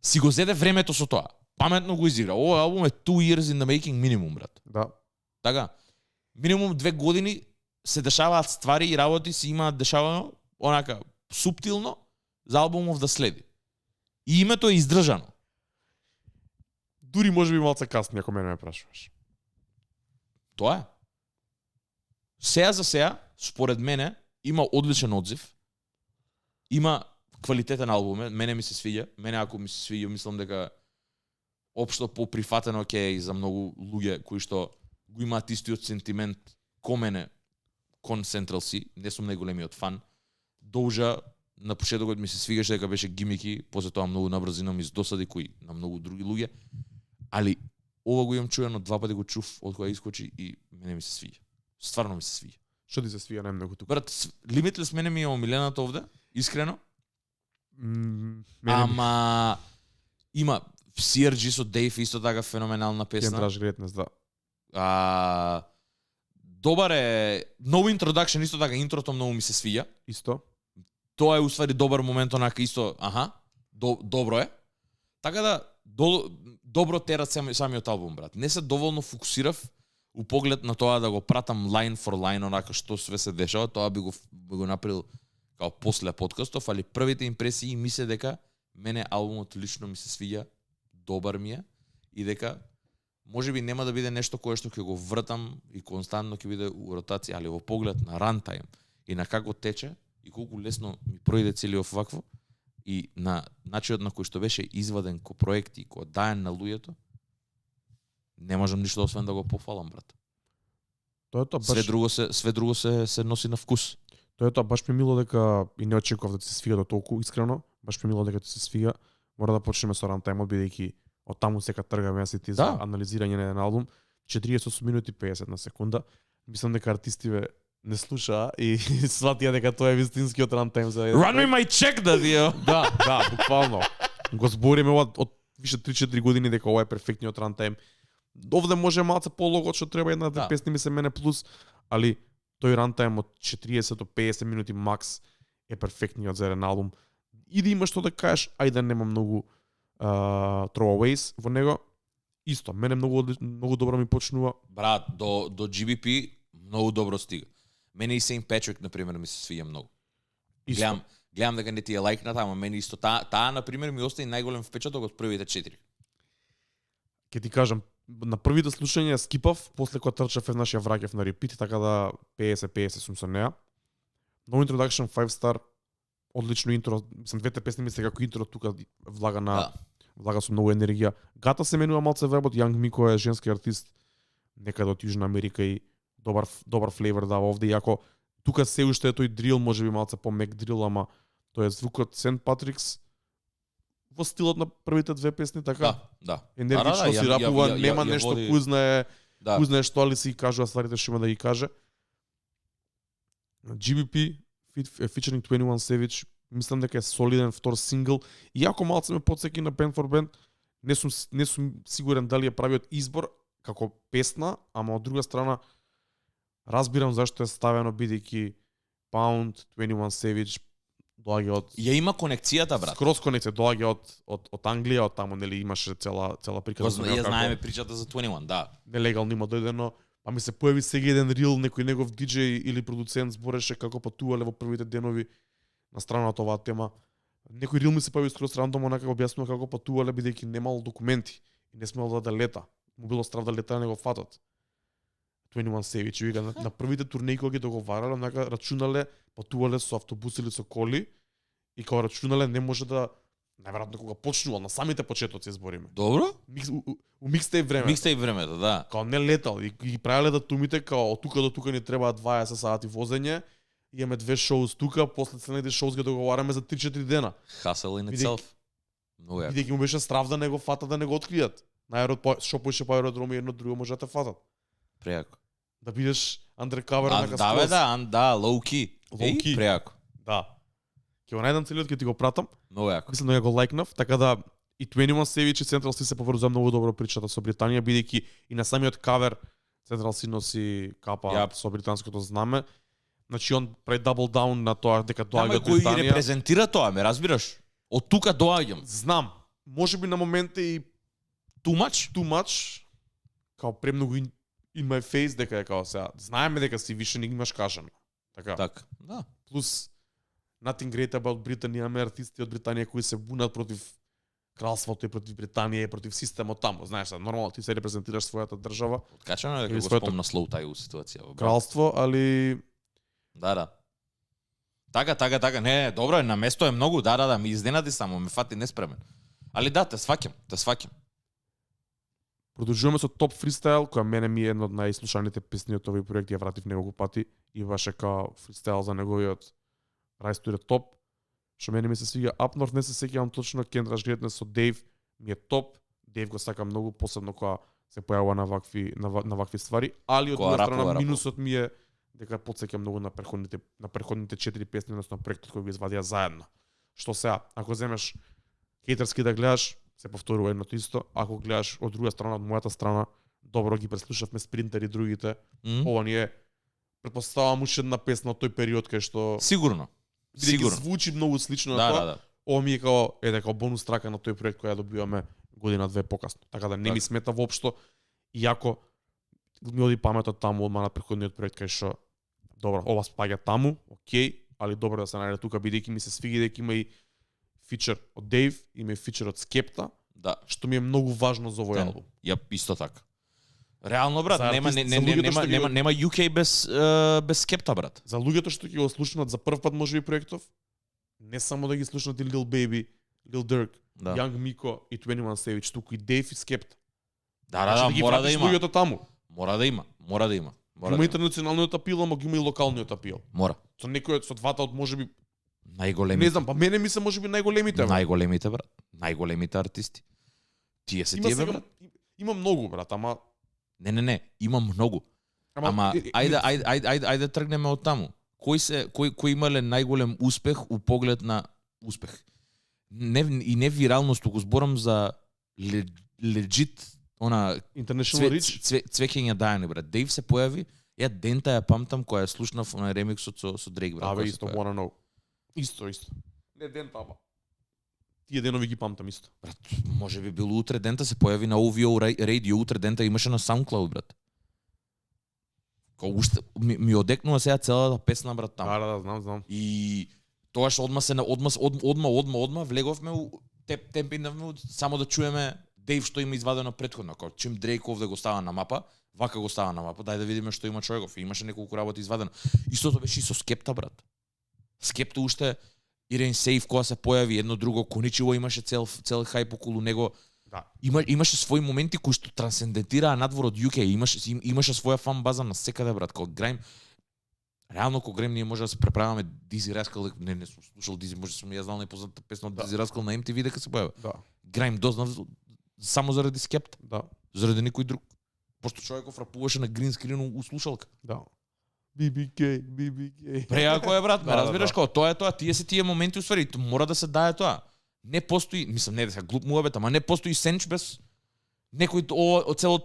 B: Си го зеде времето со тоа. Паметно го изигра. Ова албум е 2 years in the making минимум, брат.
A: Да.
B: Така. Минимум 2 години се дешаваат ствари и работи се имаат дешавано онака суптилно за албумов да следи. И името е издржано.
A: Дури можеби малце касни, ако мене ме прашуваш.
B: Тоа е. Сеја за сеја, според мене, има одличен одзив. Има квалитетен албум. Мене ми се свиѓа. Мене ако ми се свиѓа, мислам дека општо поприфатено ќе е и за многу луѓе кои што го имаат истиот сентимент ко мене, кон Central C. Не сум најголемиот фан. Доужа на почетокот ми се свигаше дека беше гимики, после тоа многу набрзина ми издосади кои на многу други луѓе. Али ова го имам чуено 2 пати, го чув од кога искочи и мене ми се свиѓа. Стварно ми се свиѓа.
A: Што ти се свиѓа најмногу тука?
B: Брат, Limitless мене ми е омилената овде, искрено.
A: Ама
B: има CRG со Дейв исто така феноменална песна.
A: Can't Rush Greatness, да.
B: Добар е No Introduction, исто така интрото многу ми се свиѓа.
A: Исто.
B: Тоа е уствари добар момент, онака исто, добро е. Така да добро терат самиот албум, брат. Не се доволно фокусирав у поглед на тоа да го пратам line for line, онака што све се дешава, тоа би го направил као после подкастов, али првите импресии ми се дека мене албумот лично ми се свиѓа, добар ми е и дека можеби нема да биде нешто кое што ќе го вртам и константно ќе биде у ротација, али во поглед на runtime и на како тече и колку лесно ми пројде целиот вакво и на начинот на кој што беше изваден ко проект и ко даен на луѓето, не можам ништо освен да го пофалам, брат.
A: Тоа баш
B: Све друго се носи на вкус.
A: Тоа баш ми мило дека и не очекував да ти се свига до толку искрено, баш ми мило дека ти се свига. Мора да почнеме со runtime бидејќи од таму сека тргаме сите за анализирање на еден албум. 48 минути 50 на секунда. Мислам дека артистиве не слушаа и сватија дека тоа е вистинскиот runtime за еден.
B: Run me my check, да дио.
A: Да, буквално. Го збориме од више 3-4 години дека ова е перфектниот runtime. Овде може малце полого што треба една да песни ми се мене плюс, али тој runtime од 40 до 50 минути макс е перфектниот за еден албум. И да има што да кажеш, ајде да нема многу throwaways во него. Исто, мене многу добро ми почнува.
B: Брат, до GBP многу добро стига. Мене и Saint Patrick, например, ми се свиѓа многу. Гледам дека не ти е лајкната, ама мене исто таа, например, ми остаи најголем впечаток од првите 4.
A: Ке ти кажам, на првите слушања ја скипав, после кога трчав еднаш ја враќав на репит, така да 50-50 сум со неа. No Introduction 5 Star, одлично интро, мислам двете песни ми се како интро тука влага на влага со многу енергија. Гата се менува малце вебот, Young Miko е женски артист некаде од Јужна Америка и добар флейвор дава овде, иако тука се уште е тој дрил, можеби малце по-мек дрил, ама тој е звукот Сент Патрикс во стилот на првите две песни, така?
B: Да.
A: Енергично си рапува, нема нешто
B: води...
A: кој знае што, али си кажува стварите што има да ги каже. GBP featuring 21 Savage, мислам дека е солиден втор сингл, иако малце ме потсеки на Band for Band, не сум сигурен дали е правиот избор како песна, ама од друга страна разбирам зашто е ставено, бидејќи Pound, 21 Savage доаѓа од...
B: Ја има конекцијата, брат.
A: Скрос конекција, доаѓа од Англија, од таму, нели, имаше цела приказна.
B: Ја знаеме причата за 21, да.
A: Нелегално има дојдено, па ми се појави сега еден рил, некој негов диџеј или продуцент збореше како патувале во првите денови на страната оваа тема. Некој рил ми се појави скрос рандом, онака објаснува како патувале бидејќи немал документи и не смел да лета. Му било страв да лета, не го фатат. 21 Savage, вика, на првите турнеи кога ги договарале, онака рачунале, патувале со автобуси или со коли и кога рачунале не може да, најверојатно кога почнувал, на самите почетоци збориме.
B: Добро?
A: У микстейп време.
B: Микстейп времето, да.
A: Као не летал и ги правеле да тумите као од тука до тука ни треба 20 сати возење, имаме 2 шоус тука, после следните шоус ги договараме за 3-4 дена.
B: Hustle in itself. Много јако.
A: Бидејќи му беше страв да не го фатат, да не го откријат. Што поише по аеродроми едно друго може да те фатат.
B: Прејако.
A: Да бидеш undercover на
B: Да,
A: скроз.
B: да, low key.
A: Low key.
B: Прејако.
A: Да. Ќе го најдам целиот, ќе ти го пратам.
B: Много јако.
A: Мислам да ја го лайкнав, така да и 21 Savage и Central C се поврзува многу добро причата со Британија, бидејќи и на самиот кавер Central C носи капа со британското знаме. Значи он прави дабл даун на тоа дека доаѓа од Британија.
B: Кој репрезентира тоа, ме разбираш? Од тука доаѓам.
A: Знам. Можеби на моменти и
B: Too much,
A: као премногу in my face дека е као сега. Знаеме дека си више не имаш кажано. Така.
B: Так. Да.
A: Плюс Nothing Great About Britain, имаме артисти од Британија кои се бунат против кралството и против Британија и против системот таму. Знаеш, нормално ти се репрезентираш својата држава.
B: Откачано е дека го спомна Slow Tie у ситуација.
A: Кралство, али
B: Да. Така. Не, добро е, на место е многу. Да, ми изненади само, ме фати неспремен. Али да, те сваќам.
A: Продолжуваме со Топ Фристайл, која мене ми е една од најслушаните песни од овој проект, ја вратив неколку пати и беше као фристайл за неговиот Rise to the Top, што мене ми се свиѓа. Up North не се сеќавам точно, Can't Rush Greatness со Дейв ми е топ. Дейв го сака многу, посебно кога се појавува на вакви ствари, али од друга страна минусот ми е дека потсеќа многу на претходните 4 песни, односно проектот кој го извадија заедно. Што сега, ако земеш хејтерски да гледаш, се повторува едното исто. Ако гледаш од друга страна, од мојата страна, добро ги преслушавме Спринтер и другите. Ова ни е, претпоставам, уште една песна од тој период кај што
B: Сигурно.
A: Звучи многу слично на тоа.
B: Да.
A: Ова ми е како бонус трака на тој проект која добиваме година-две покасно. Така да не ми смета воопшто, иако ми оди паметот таму одма на претходниот проект кај што добро, ова спаѓа таму, окей, али добро да се најде тука, бидејќи ми се свиѓа дека има и фичер од Дейв, има и фичер од Скепта,
B: да,
A: што ми е многу важно за овој албум.
B: Ја исто така. Реално, брат, нема UK без Скепта, брат.
A: За луѓето што ќе го слушнат за прв пат можеби проектов, не само да ги слушнат и Lil Baby, Lil Durk, Young Miko и 21 Savage, туку и Дейв и Скепта.
B: Да, мора да има.
A: Луѓето таму.
B: Мора да има.
A: Има интернационалниот апил, ама ги има и локалниот апил.
B: Мора.
A: Со некој со двата од можеби
B: најголемите.
A: Не знам, па мене ми се можеби најголемите.
B: Најголемите, брат. Најголемите артисти. Тие се тие, брат.
A: Има многу, брат, ама
B: Не, има многу. Ама ајде тргнеме од таму. Кои имале најголем успех у поглед на успех? Не виралност, туку зборам за легит она цвеќење дајани, брат. Дейв се појави, ја дента ја памтам која ја слушнав на ремиксот со Дрейк, брат.
A: Абе, исто wanna know. Исто. Не дента, ама. Тие денови ги памтам исто.
B: Брат, може би било утре дента се појави на OVO Radio, утре дента имаше на SoundCloud, брат. Уште ми одекнува сега целата песна, брат, таму.
A: Да, знам.
B: И тоаш одма влеговме, темпинавме само да чуеме Дейв што има извадено претходно, како чим Дрейк овде го става на мапа, вака го става на мапа, дај да видиме што има човеков. Имаше неколку работи извадено. Истото беше и со Скепта, брат. Скепта уште Ирен Сейф кога се појави, едно друго Коничило имаше цел хајп околу него.
A: Да.
B: Имаше своји моменти кои што трансцендентираа надвор од UK, имаше своја фан база на секаде, брат, како Грайм. Реално кога Грайм ние може да се преправаме Дизи Раскал, не сум слушал Дизи, може сум ја знал најпозната песна од Дизи Раскал на MTV дека се појава.
A: Да.
B: Грайм дознав само заради Скепта,
A: Да.
B: заради никој друг. Пошто човеков рапуваше на грин скрин у слушалка.
A: Да. BBK.
B: Преако е, брат, ме
A: Да,
B: разбираш
A: да.
B: како тоа е тоа, тие се тие моменти уствари, мора да се дае тоа. Не постои, мислам не да се глуп муабет, ама не постои сенч без некој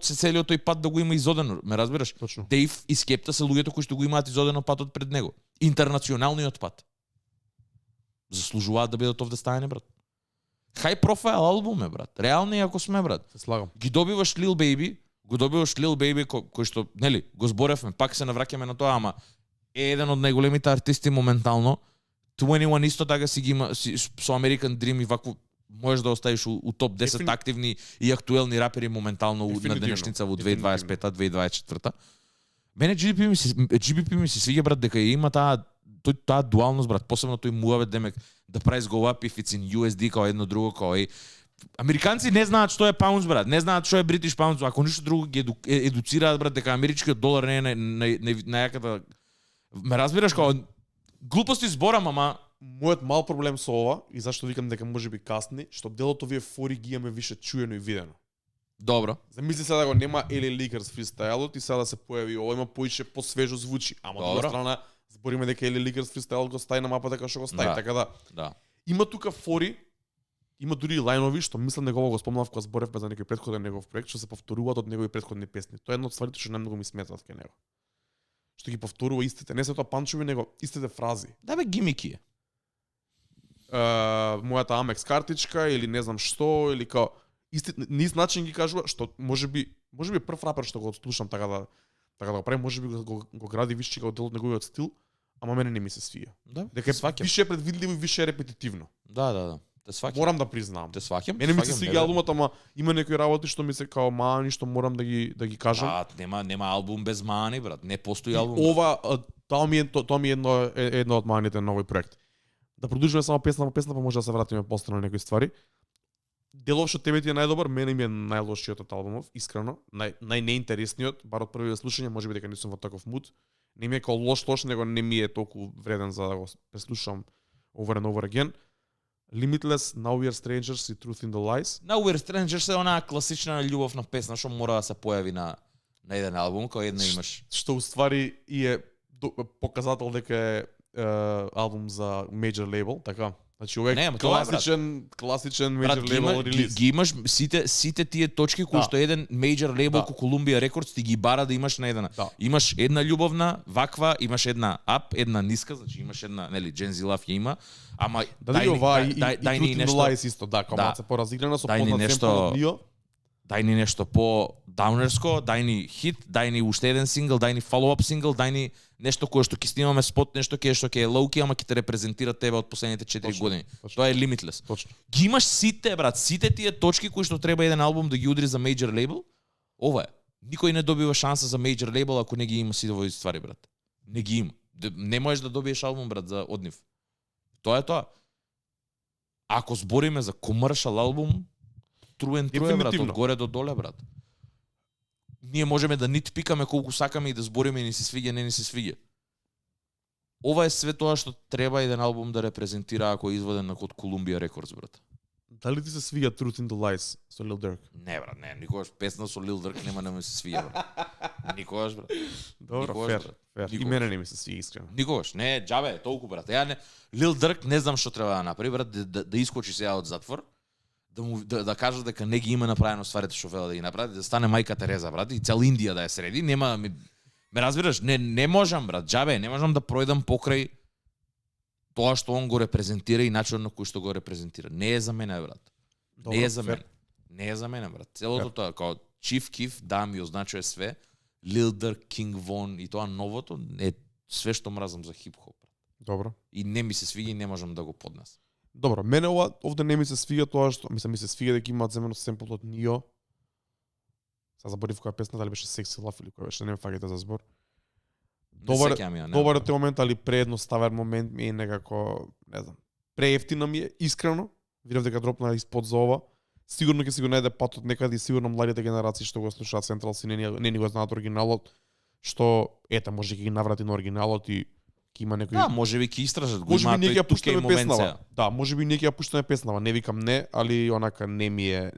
B: целиот тој пат да го има изодено, ме разбираш?
A: Точно.
B: Дейв и Скепта се луѓето кои што го имаат изодено патот пред него. Интернационалниот пат. Заслужуваат да бидат овде ставени, брат. High profile албум е, брат. Реално и ако сме, брат.
A: Се слагам.
B: Ги добиваш Lil Baby, кој што, нели, го зборевме, пак се навраќаме на тоа, ама е еден од најголемите артисти моментално. 21 исто така си ги има со American Dream и вако можеш да оставиш у топ 10 активни и актуелни рапери моментално на денешница во 2025-2024. Мене GBP ми се свиѓа, брат, дека има таа дуалност, брат, посебно тој муавет демек да price go up if it's in USD као едно друго као американци не знаат што е паунс, брат, не знаат што е British pounds, ако ништо друго ги едуцираат, брат, дека америчкиот долар не е најаката. Ме разбираш као глупости зборам, ама
A: мојот мал проблем со ова и зашто викам дека можеби касни, што делот овие фори ги имаме више чуено и видено.
B: добро.
A: Замисли сега да го нема Eli Lakers фристайлот и сега да се појави ова има поише посвежо звучи, ама од друга страна збориме дека Eli Lakers фристайлот го стави на мапата како што го стави, така да.
B: Да.
A: Има тука фори, има дури и лајнови што мислам дека го спомнав кога зборевме за некој претходен негов проект што се повторуваат од негови претходни песни. Тоа е едно од стварите што најмногу ми сметаат кај него. Што ги повторува истите, не се тоа панчови, него истите фрази.
B: Да бе, гимики е.
A: Мојата Amex картичка или не знам што, или као низ начин ги кажува, што можеби прв рапер што го слушам така да го прави, можеби го гради више како дел од неговиот стил, ама мене не ми се свија.
B: Да,
A: дека више е предвидливо и више е репетитивно.
B: Да. Те сваќам.
A: Морам да признам.
B: Те сваќам.
A: Мене ми се свиѓа албумот, ама има некои работи што ми се као маани што морам да ги кажам.
B: Нема албум без маани, брат. Не постои албум.
A: Ова тоа ми е едно од мааните на овој проект. Да продолжиме само песна по песна, па може да се вратиме после на некои ствари. Делов што тебе ти е најдобар, мене ми е најлошиот од албумов, искрено, најнеинтересниот, бар од првиот слушање, можеби дека не сум во таков муд. Не ми е као лош, него не ми е толку вреден за да го преслушам over and over again. Limitless, Now We Are Strangers и Truth in the Lies.
B: Now We Are Strangers е онаа класична љубовна песна што мора да се појави на еден албум, кој една имаш.
A: Што уствари и е показател дека е албум за major label, така. Значи ова е класичен major label релиз.
B: Ги имаш сите тие точки кои што еден major label ко Columbia Records ти ги бара да имаш на едена. Имаш една љубовна, ваква, имаш една up, една ниска, значи имаш една, нели, Gen Z Love ја има, ама
A: дај ни нешто исто, да, комаца поразиграна со подна темпо од Нио.
B: Дај ни нешто по даунерско, дај ни хит, дај ни уште еден сингл, дај ни follow-up сингл, дај ни нешто кое што ќе снимаме спот, нешто што ќе е лоуки, ама ќе те репрезентира тебе од последните 4 години. Тоа е Limitless.
A: Точно.
B: Ги имаш сите, брат, сите тие точки кои што треба еден албум да ги удри за major label. Ова е. Никој не добива шанса за major label ако не ги има сите овие ствари, брат. Не ги има. Не можеш да добиеш албум, брат, за од нив. Тоа е тоа. Ако збориме за commercial албум, труен, брат, од горе до доле, брат. Ние можеме да нитпикаме колку сакаме и да збориме ни се свиѓа, не ни се свиѓа. Ова е све тоа што треба еден албум да репрезентира ако е изваден од Columbia Records, брат.
A: Дали ти се свиѓа Truth in the Lies со Lil Durk?
B: Не, брат, не, никогаш песна со Lil Durk нема да ми се свиѓа, брат. Никогаш, брат.
A: Добро, фер. И мене не ми се свиѓа искрено.
B: Никогаш, не, џабе, толку, брат. Ја не Lil Durk не знам што треба да направи, брат, да искочи сега од затвор. Да кажа дека не ги има направено стварите што вела да ги направи, да стане мајка Тереза, брат, и цел Индија да ја среди, нема ме разбираш, не можам, брат, џабе, не можам да пројдам покрај тоа што он го репрезентира и начинот на кој што го репрезентира. Не е за мене, брат. Не е за мене. Не е за мене, брат. Целото тоа како Chief Keef, да, ми означува све, Lil Durk, King Von и тоа новото е све што мразам за хип-хоп.
A: Добро.
B: И не ми се свиѓа и не можам да го поднесам.
A: Добро, мене овде не ми се свига тоа што, ми се свига дека имаат земено семпл од Нио. Сега заборив која песна, дали беше Sexy Love или која беше, не ме фаќате за збор. Добар е тој момент, али преедноставен момент ми е некако, не знам, преевтина ми е, искрено. Видов дека дропна испод за ова. Сигурно ќе си го најде патот некаде и сигурно младите генерации што го слушаат Central C не ни го знаат оригиналот, што ете може ќе ги наврати на оригиналот и ќе има некој.
B: Да, можеби ќе истражат, го
A: Можеби
B: имаат
A: не ќе ја
B: тој тука и
A: пуштаме
B: момент
A: песнава.
B: сега.
A: Да, можеби не ќе ја пуштаме песнава, не викам не, али онака не ми е.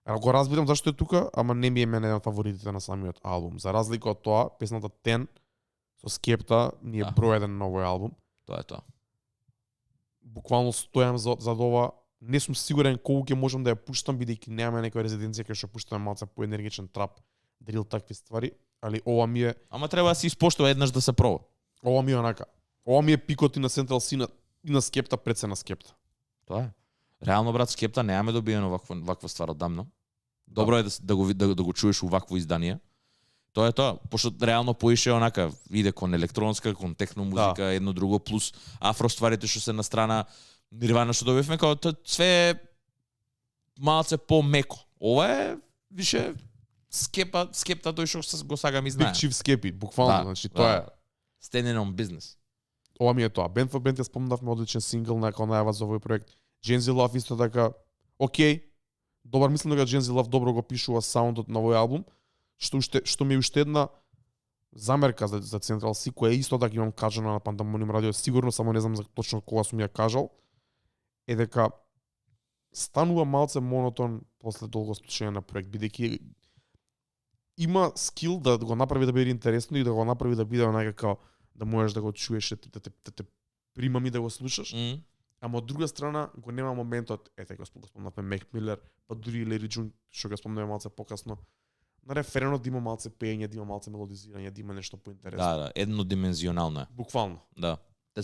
A: Го разбирам зашто е тука, ама не ми е мене еден од фаворитите на самиот албум. За разлика од тоа, песната Ten со Скепта ни е број еден на овој албум.
B: Тоа е тоа.
A: Буквално стојам за ова. Не сум сигурен колку ќе можам да ја пуштам, бидејќи немаме некоја резиденција кај што пуштаме малце поенергичен трап, дрил такви ствари, али ова ми е.
B: Ама треба да се испоштува еднаш да се проба.
A: Ова ми е онака. Ова ми е пикот и на Central C и на Скепта пред се на Скепта.
B: Тоа е. Реално брат Скепта немаме добиено ваква ствар одамна. Добро е да го чуеш увакво издание. Тоа е тоа, пошто реално поише онака иде кон електронска, кон техно музика, едно друго плюс афро стварите што се на страна Нирвана што добивме, као тоа све е малце по-меко. Ова е више скепта тој што го сагам и знае.
A: Big Chief Skepi, буквално, значи тоа е.
B: Standing on business.
A: Ова ми е тоа. Band for Band ја спомнавме, одличен сингл на као најава за овој проект. Gen Z Love исто така, окей. Добар, мислам дека Gen Z Love добро го пишува саундот на овој албум, што ми е уште една замерка за Central C, која исто така имам кажано на Pandemonium радио, сигурно само не знам за точно кога сум ја кажал, е дека станува малце монотон после долго слушање на проект, бидејќи има скил да го направи да биде интересно и да го направи да биде онака да можеш да го чуеш, да те примами да го слушаш. Ама од друга страна го нема моментот, ете го спомнавме Мек Милер, па дури и Лери Джун, што го спомнаме малце покасно, на референот да има малце пеење, да има малце мелодизирање, да има нешто поинтересно.
B: Да, еднодимензионално е.
A: Буквално.
B: Да.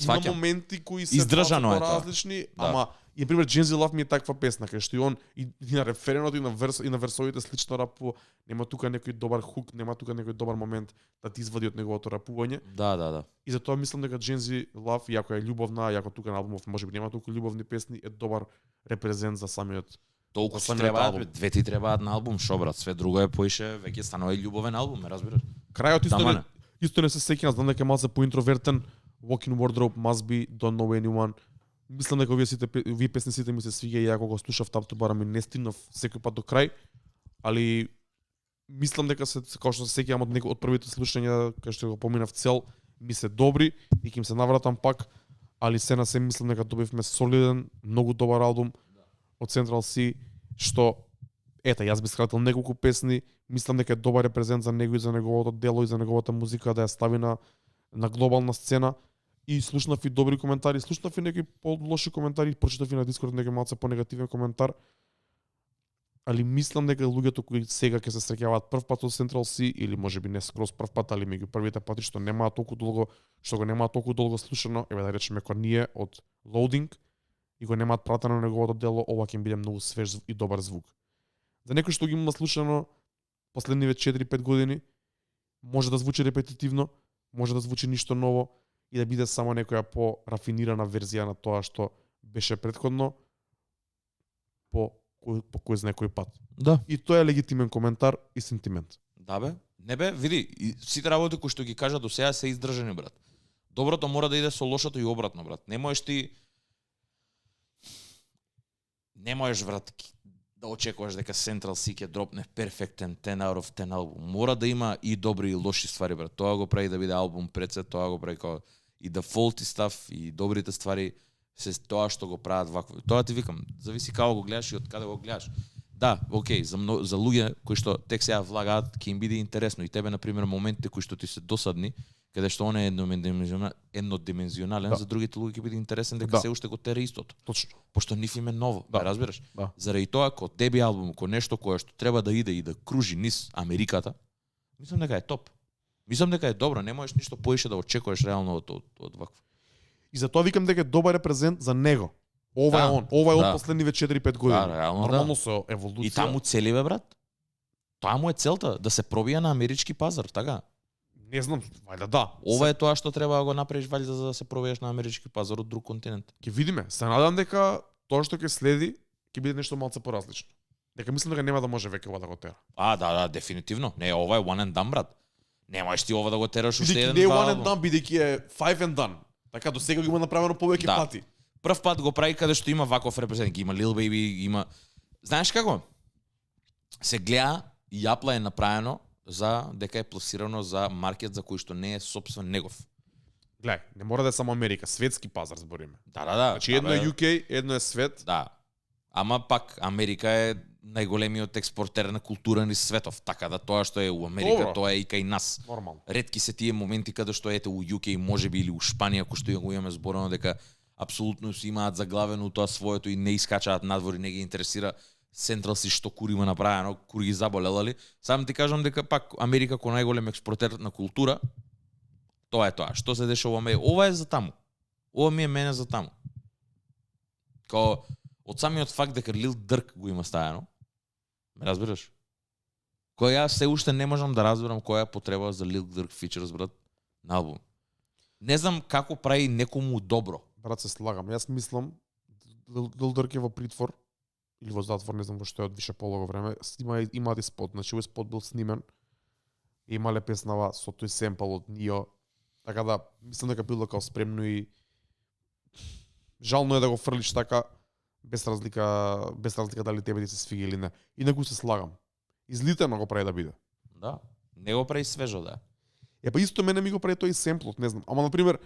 A: Има моменти кои се
B: издржано е
A: различни, ама и пример Gen Z Love ми е таква песна, кај што и он и на референот и на версовите слично рапува, нема тука некој добар хук, нема тука некој добар момент да ти извади од неговото рапување.
B: Да.
A: И затоа мислам дека Gen Z Love, иако е љубовна, иако тука на албумов можеби нема толку љубовни песни, е добар репрезент за самиот.
B: Толку се требаат, две ти требаат на албум, шо брат, све друго е поише, веќе станува и љубовен албум, ме разбираш?
A: Крајот исто не се сеќам, знам дека е малце поинтровертен. Walking Wardrobe, Must Be, Don't Know Anyone. Мислам дека овие песни сите ми се свиѓа и ако го слушав Top to Bottom и не стигнав секој пат до крај, али мислам дека се како што се сеќавам од првите слушања кај што го поминав цел, ми се добри и ќе им се навратам пак, али се на се мислам дека добивме солиден, многу добар албум од Central C, што ета јас би скратил неколку песни, мислам дека е добар репрезент за него и за неговото дело и за неговата музика да ја стави на глобална сцена. И слушнав и добри коментари, слушнав и некои по-лоши коментари, прочитав и на Дискорд некој малце по-негативен коментар. Али мислам дека луѓето кои сега ќе се среќаваат прв пат од Central C или можеби не скроз прв пат, али меѓу првите пати што немаат толку долго, што го немаат толку долго слушано, еве да речеме кога ние од Loading и го немаат пратено на неговото дело, ова ќе биде многу свеж и добар звук. За некој што ги има слушано последниве 4-5 години, може да звучи репетитивно, може да звучи ништо ново и да биде само некоја по-рафинирана верзија на тоа што беше претходно по кој знае кој пат.
B: Да.
A: И тоа е легитимен коментар и сентимент.
B: Да бе, не бе, види, сите работи кои што ги кажа до сега се издржани, брат. Доброто мора да иде со лошото и обратно, брат. Не можеш, брат, да очекуваш дека Central C ќе дропне перфектен 10 out of 10 албум. Мора да има и добри и лоши ствари, брат. Тоа го прави да биде албум пред се, тоа го прави како и дефолти став и добрите ствари се тоа што го прават вакво. Тоа ти викам, зависи како го гледаш и од каде го гледаш. Да, окей, за луѓе кои што тек сега влагаат, ќе им биде интересно и тебе на пример моментите кои што ти се досадни, каде што он е еднодимензионален, за другите луѓе ќе биде интересен дека се уште го тере истото.
A: Точно.
B: Пошто нив им е ново, разбираш?
A: Да.
B: Заради тоа ко деби албум, ко нешто кое што треба да иде и да кружи низ Америката, мислам дека е топ. Мислам дека е добро, не можеш ништо поише да очекуваш реално од вакво.
A: И затоа викам дека е добар репрезент за него. Ова е он од последниве 4-5 години.
B: Да, реално,
A: нормално со еволуција.
B: И таму цели бе, брат. Тоа му е целта, да се пробија на амерички пазар, така?
A: Не знам, вајда да.
B: Ова е тоа што треба да го направиш валјда за да се проведеш на амерички пазар од друг континент.
A: Ќе видиме. Се надам дека тоа што ќе следи ќе биде нешто малце поразлично. Дека мислам дека нема да може веќе ова да го тера.
B: Да, дефинитивно. Не, ова е one and done, брат. Не можеш ти ова да го тераш уште еден
A: Не
B: два
A: one and
B: албум.
A: done, бидејќи е 5 and done. Така до сега го има направено повеќе
B: Да.
A: пати.
B: Прв пат го прави каде што има ваков репрезент, има Lil Baby, има знаеш како? Се гледа и Јапла е направено за дека е пласирано за маркет за кој што не е сопствен негов.
A: Гледај, не мора да е само Америка, светски пазар збориме.
B: Да.
A: Значи едно е UK, едно е свет.
B: Да. Ама пак Америка е најголемиот експортер на култура низ светов, така да тоа што е у Америка,
A: Добро.
B: тоа е и кај нас.
A: Нормално.
B: Ретки се тие моменти каде што ете у UK можеби или у Шпанија кој што го имаме зборено дека апсолутно си имаат заглавено тоа своето и не искачаат надвор и не ги интересира Central си што кури има направено, кури ги заболела ли. Сам ти кажам дека пак Америка кој најголем експортер на култура, тоа е тоа. Што се дешава во Америка? Ова е за таму. Ова ми е мене за таму. Као од самиот факт дека Lil Durk го има ставено, ме разбираш? Кој јас се уште не можам да разберам која е потреба за Lil Durk features, брат, на албум. Не знам како прави некому добро.
A: Брат, се слагам. Јас мислам Lil Durk е во притвор или во затвор, не знам во што е од више полого време. Имаат и спот, значи овој спот бил снимен. Имале песнава со тој семпл од Нио. Така да, мислам дека било као спремно и жално е да го фрлиш така без разлика дали тебе ти се свига или не. Инаку се слагам. Излитено го прави да биде.
B: Да. Не го прави свежо, да.
A: Па исто мене ми го прави тој семплот, не знам. Ама на пример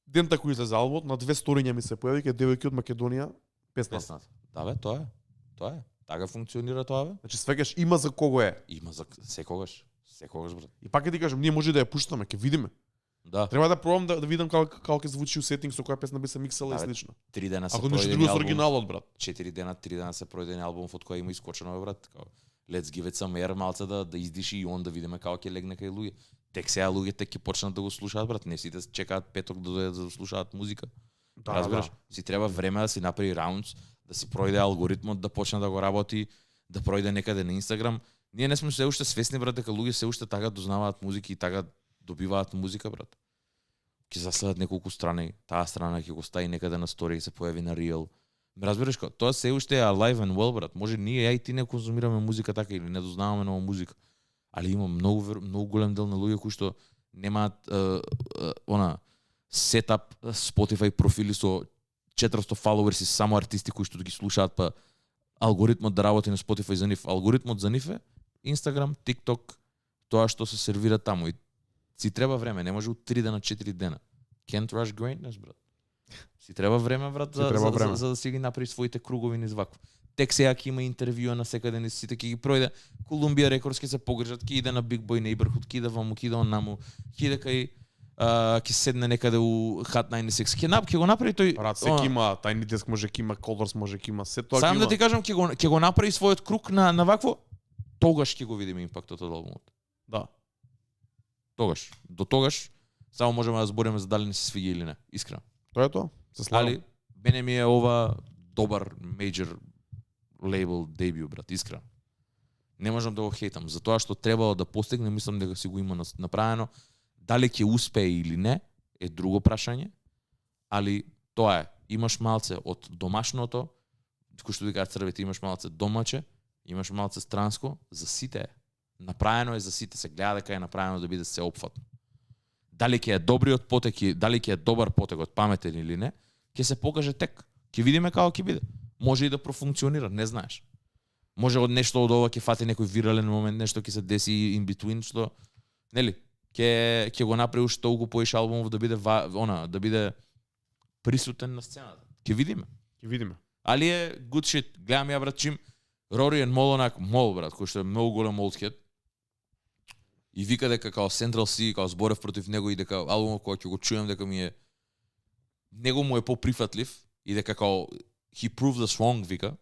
A: дента кој излезе албумот, на 2 сториња ми се појави кај девојки од Македонија песна.
B: Песната. Да бе, тоа е. Тоа е. Така функционира тоа бе.
A: Значи свеќаш има за кого е.
B: Има за секогаш. Секогаш, брат.
A: И пак ќе ти кажам, ние може да ја пуштаме, ќе видиме.
B: Да.
A: Треба да пробам да видам како ќе звучи у сетинг со која песна би се миксала и
B: Да, бе.
A: слично.
B: 3 дена се
A: Ако нешто
B: пројдени
A: друго со
B: албум.
A: оригиналот, брат.
B: 4 дена, 3 дена се пројдени албум од кој има искочено, бе, брат. Као, let's give it some air, малце да издиши и он да видиме како ќе легне кај луѓе. Тек сега луѓето ќе почнат да го слушаат, брат. Не сите чекаат петок да дојдат да слушаат музика.
A: Да,
B: Разбираш? Си треба време да си направи раундс, да си пројде алгоритмот, да почне да го работи, да пројде некаде на Инстаграм. Ние не сме се уште свесни, брат, дека луѓе се уште така дознаваат музика и така добиваат музика, брат. Ќе заследат неколку страни, таа страна ќе го стави некаде на стори и се појави на Real. Ме разбираш како? Тоа се уште е alive and well, брат. Може ние ја и ти не конзумираме музика така или не дознаваме нова музика. Али има многу голем дел на луѓе кои што немаат сетап Spotify профили со 400 фоловерси, само артисти кои што ги слушаат, па алгоритмот да работи на Spotify за нив. Алгоритмот за нив е Instagram, TikTok, тоа што се сервира таму и си треба време, не може од 3 дена, 4 дена. Can't rush greatness, брат. Си треба време, брат, за да си ги направи своите кругови низ вакво. Тек сега ќе има интервјуа на секаде низ сите ќе ги пројде. Колумбија Рекордс ќе се погрижат, ќе иде на Big Boy Neighborhood, ќе иде ваму, ќе иде онаму, ќе иде кај ќе седне некаде у Hot 96. Ќе го направи тој.
A: Брат, секи има Tiny Desk, може ќе има Colors, може ќе има се тоа.
B: Сам да ти кажам, ќе го направи својот круг на вакво, тогаш ќе го видиме импактот од албумот.
A: Да.
B: Тогаш. До тогаш само можеме да збориме за дали не се свиѓа или не, искрено.
A: Тоа е тоа. Се слагам.
B: Али мене ми е ова добар мејџор лейбл дебют, брат, искрено. Не можам да го хейтам, затоа што требало да постигне, мислам дека си го има направено. Дали ќе успее или не е друго прашање, али тоа е. Имаш малце од домашното, кој што викаат црвите, имаш малце домаче, имаш малце странско, за сите е. Направено е за сите, се гледа дека е направено да биде сеопфатно. Дали ќе е добриот потек, дали ќе е добар потек од паметен или не, ќе се покаже тек. Ќе видиме како ќе биде. Може и да профункционира, не знаеш. Може од нешто од ова ќе фати некој вирален момент, нешто ќе се деси in between, што нели, ќе го направи уште толку поише албумов да биде да биде присутен на сцената. Ќе видиме.
A: Ќе видиме.
B: Али е good shit. Гледам ја, брат, чим Rory and Mol, Мол, брат, кој што е многу голем old head. И вика дека као Central C, као зборев против него и дека албумот кој ќе го чујам дека ми е него му е поприфатлив и дека као he proved us wrong, вика.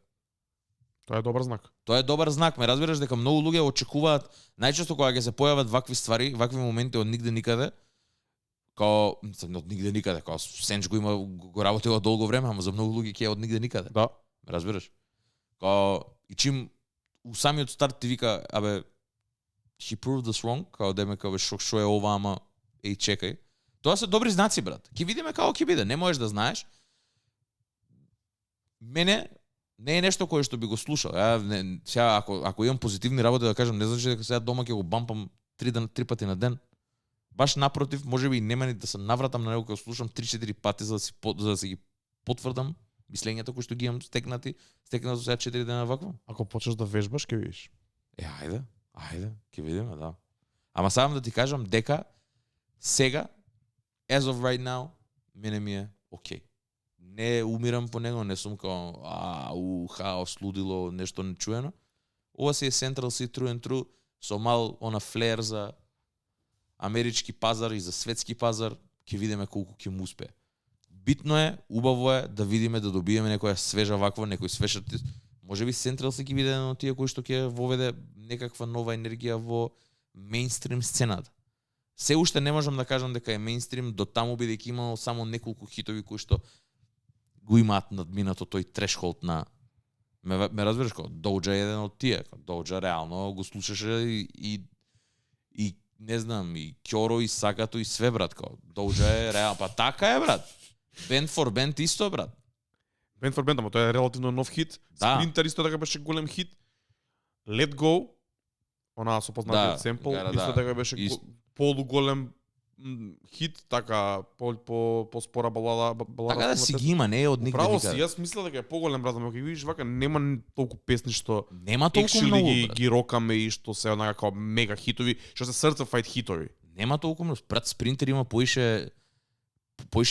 A: Тоа е добар знак.
B: Тоа е добар знак, ме разбираш дека многу луѓе очекуваат најчесто кога ќе се појават вакви ствари, вакви моменти од нигде никаде, као од нигде никаде, као Сенч го има го работело долго време, ама за многу луѓе ќе е од нигде никаде.
A: Да.
B: Ме разбираш? Као и чим у самиот старт ти вика, абе he proved us wrong, као деме као шо е ова, ама еј чекај. Тоа се добри знаци, брат. Ќе видиме како ќе биде, не можеш да знаеш. Мене не е нешто кое што би го слушал. Сега ако имам позитивни работи да кажам, не значи дека сега дома ќе го бампам 3 пати на ден. Баш напротив, можеби и нема ни да се навратам на него кога слушам 3-4 пати за да си ги потврдам мислењата кои што ги имам стекнато сега 4 дена вакво.
A: Ако почнеш да вежбаш, ќе видиш.
B: Ајде, ќе видиме, да. Ама сам да ти кажам дека сега as of right now мене ми е окей. Не умирам по него, не сум као хаос, лудило, нешто нечуено. Ова си е Central C true and true со мал она флер за амерички пазар и за светски пазар, ќе видиме колку ќе му успее. Битно е, убаво е да видиме, да добиеме некоја свежа ваква, некој свеж артист. Можеби Central C ќе биде еден од тие кои што ќе воведе некаква нова енергија во мејнстрим сцената. Се уште не можам да кажам дека е мејнстрим, до таму бидејќи имал само неколку хитови кои што го имаат надминато тој трешхолд на ме разбираш како Доуџа е еден од тие. Доуџа реално го слушаше и не знам, и Кјоро, и Сакато, и све, брат, како. Доуџа е реално, па така е, брат. Band for Band исто, брат.
A: Band for Band, ама тоа е релативно нов хит.
B: Да.
A: Sprinter исто така беше голем хит. Let Go, она со познатиот семпл, исто така беше полуголем хит, така по спора балада.
B: Така да си ги има, не е од никаде.
A: Право си, јас мислам дека е поголем, брат, ама ќе видиш вака нема толку песни што
B: нема толку многу,
A: ги рокаме и што се онака како мега хитови, што се certified хитови.
B: Нема толку многу. Брат, Спринтер има поише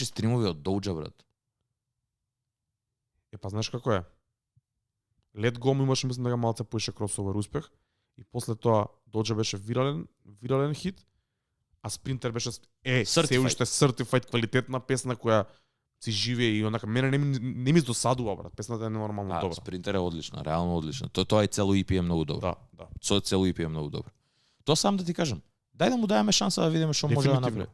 B: стримови од Доуџа, брат.
A: Па знаеш како е? Let Go имаше, мислам дека малце поише кросовер успех и после тоа Доуџа беше вирален хит, а Спринтер беше се уште certified квалитетна песна која си живее и онака мене не ми досадува, брат. Песната е нормално добра.
B: Спринтер е одлична, реално одлична. Тоа и цело EP е многу добро.
A: Да.
B: Со цело EP е многу добро. Тоа сам да ти кажам. Дај да му даеме шанса да видиме што може да направи.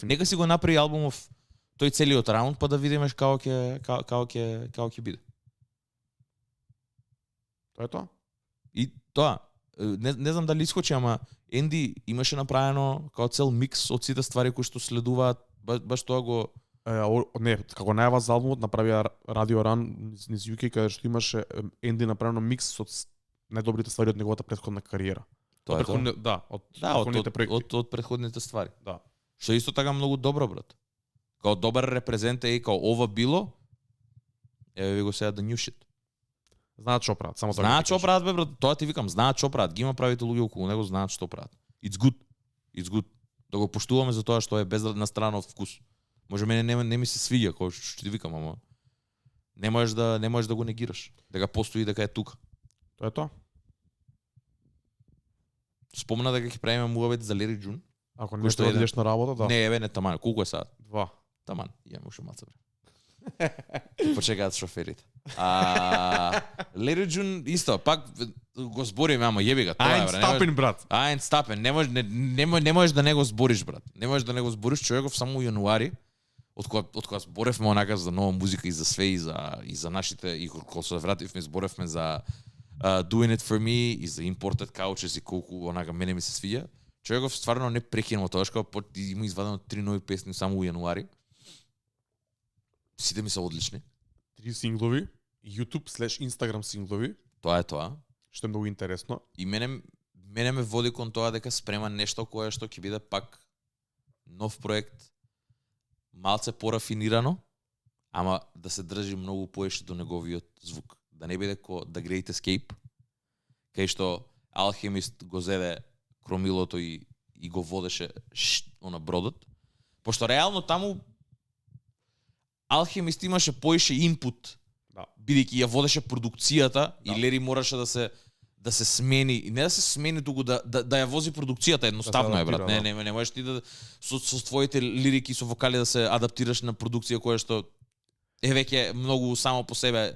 B: Нека си го направи албумов тој целиот раунд па да видиме како ќе биде.
A: Тоа е тоа.
B: И тоа не знам дали искочи, ама Енди имаше направено како цел микс од сите ствари кои што следуваат, баш тоа го
A: не, како најава за албумот направија Radio Run низ UK каде што имаше Енди направено микс од најдобрите ствари од неговата претходна кариера.
B: Тоа е
A: тоа? Од
B: претходните ствари.
A: Да.
B: Што исто така многу добро, брат. Као добар репрезент е и као ова било, еве ви го сега the new shit.
A: Знаат што прават, само тоа.
B: Знаат што прават, бе, брат. Тоа ти викам, знаат што прават. Ги има правите луѓе околу него, знаат што прават. It's good. Да го поштуваме за тоа што е без на страна од вкус. Може мене не ми се свиѓа, кој што ти викам, ама не можеш да го негираш. Дека постои, дека е тука.
A: Тоа е тоа.
B: Спомна дека ќе правиме муавет за Лери Джун.
A: Ако не што одиш на работа, да.
B: Не, еве не таман. Колку е сад?
A: 2.
B: Таман. Имам уште маца, бре. Почекаат шоферите. Лери Джун исто, пак го збориме, ама јеби га тоа,
A: бре. Стапен, брат.
B: Стапен, не можеш да не го збориш, брат. Не можеш да не го збориш, човеков само во јануари, од кога зборевме онака за нова музика и за све и за нашите, и кога се вративме зборевме за Doing It For Me и за Imported Couches и колку онака мене ми се свиѓа. Човеков стварно не прекинува тоа, што има извадено 3 нови песни само во јануари. Сите ми се одлични.
A: 3 синглови, YouTube/Instagram синглови.
B: Тоа е тоа.
A: Што е многу интересно.
B: И мене ме води кон тоа дека спрема нешто кое што ќе биде пак нов проект, малце порафинирано, ама да се држи многу поише до неговиот звук. Да не биде ко The Great Escape, кај што Алхемист го зеде кромилото и го водеше на бродот. Пошто реално таму Алхемист имаше поише инпут, бидејќи ја водеше продукцијата и Лери мораше да се смени, не да се смени туку да ја вози продукцијата, едноставно е, брат. Не можеш ти да со твоите лирики, со вокали да се адаптираш на продукција која што е веќе многу само по себе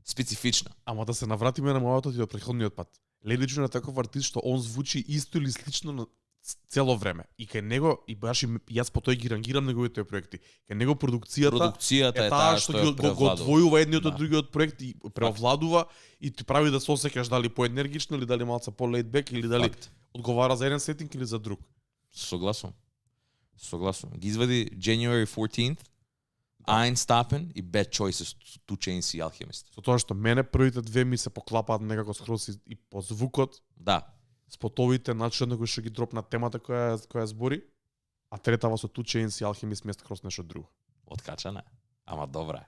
B: специфична.
A: Ама да се навратиме на мојот и од претходниот пат. Лери Джун е таков артист што он звучи исто или слично на цело време. И кај него, и баш јас по тој ги рангирам неговите проекти. Кај него продукцијата е таа што го одвојува едниот од другиот проект и преовладува и ти прави да се осеќаш дали поенергично или дали малку по laid back или дали одговара за еден сетинг или за друг.
B: Согласувам. Ги извади January 14th, Einstappen и Bad Choices, Two Chainz и Alchemist.
A: Со тоа што мене првите две ми се поклапаат некако скроз и по звукот,
B: Да.
A: спотовите, начинот на кој што ги дропна темата која збори, а третава со Two Chainz и Alchemist ми е скроз нешто друго.
B: Откачана. Ама добра е.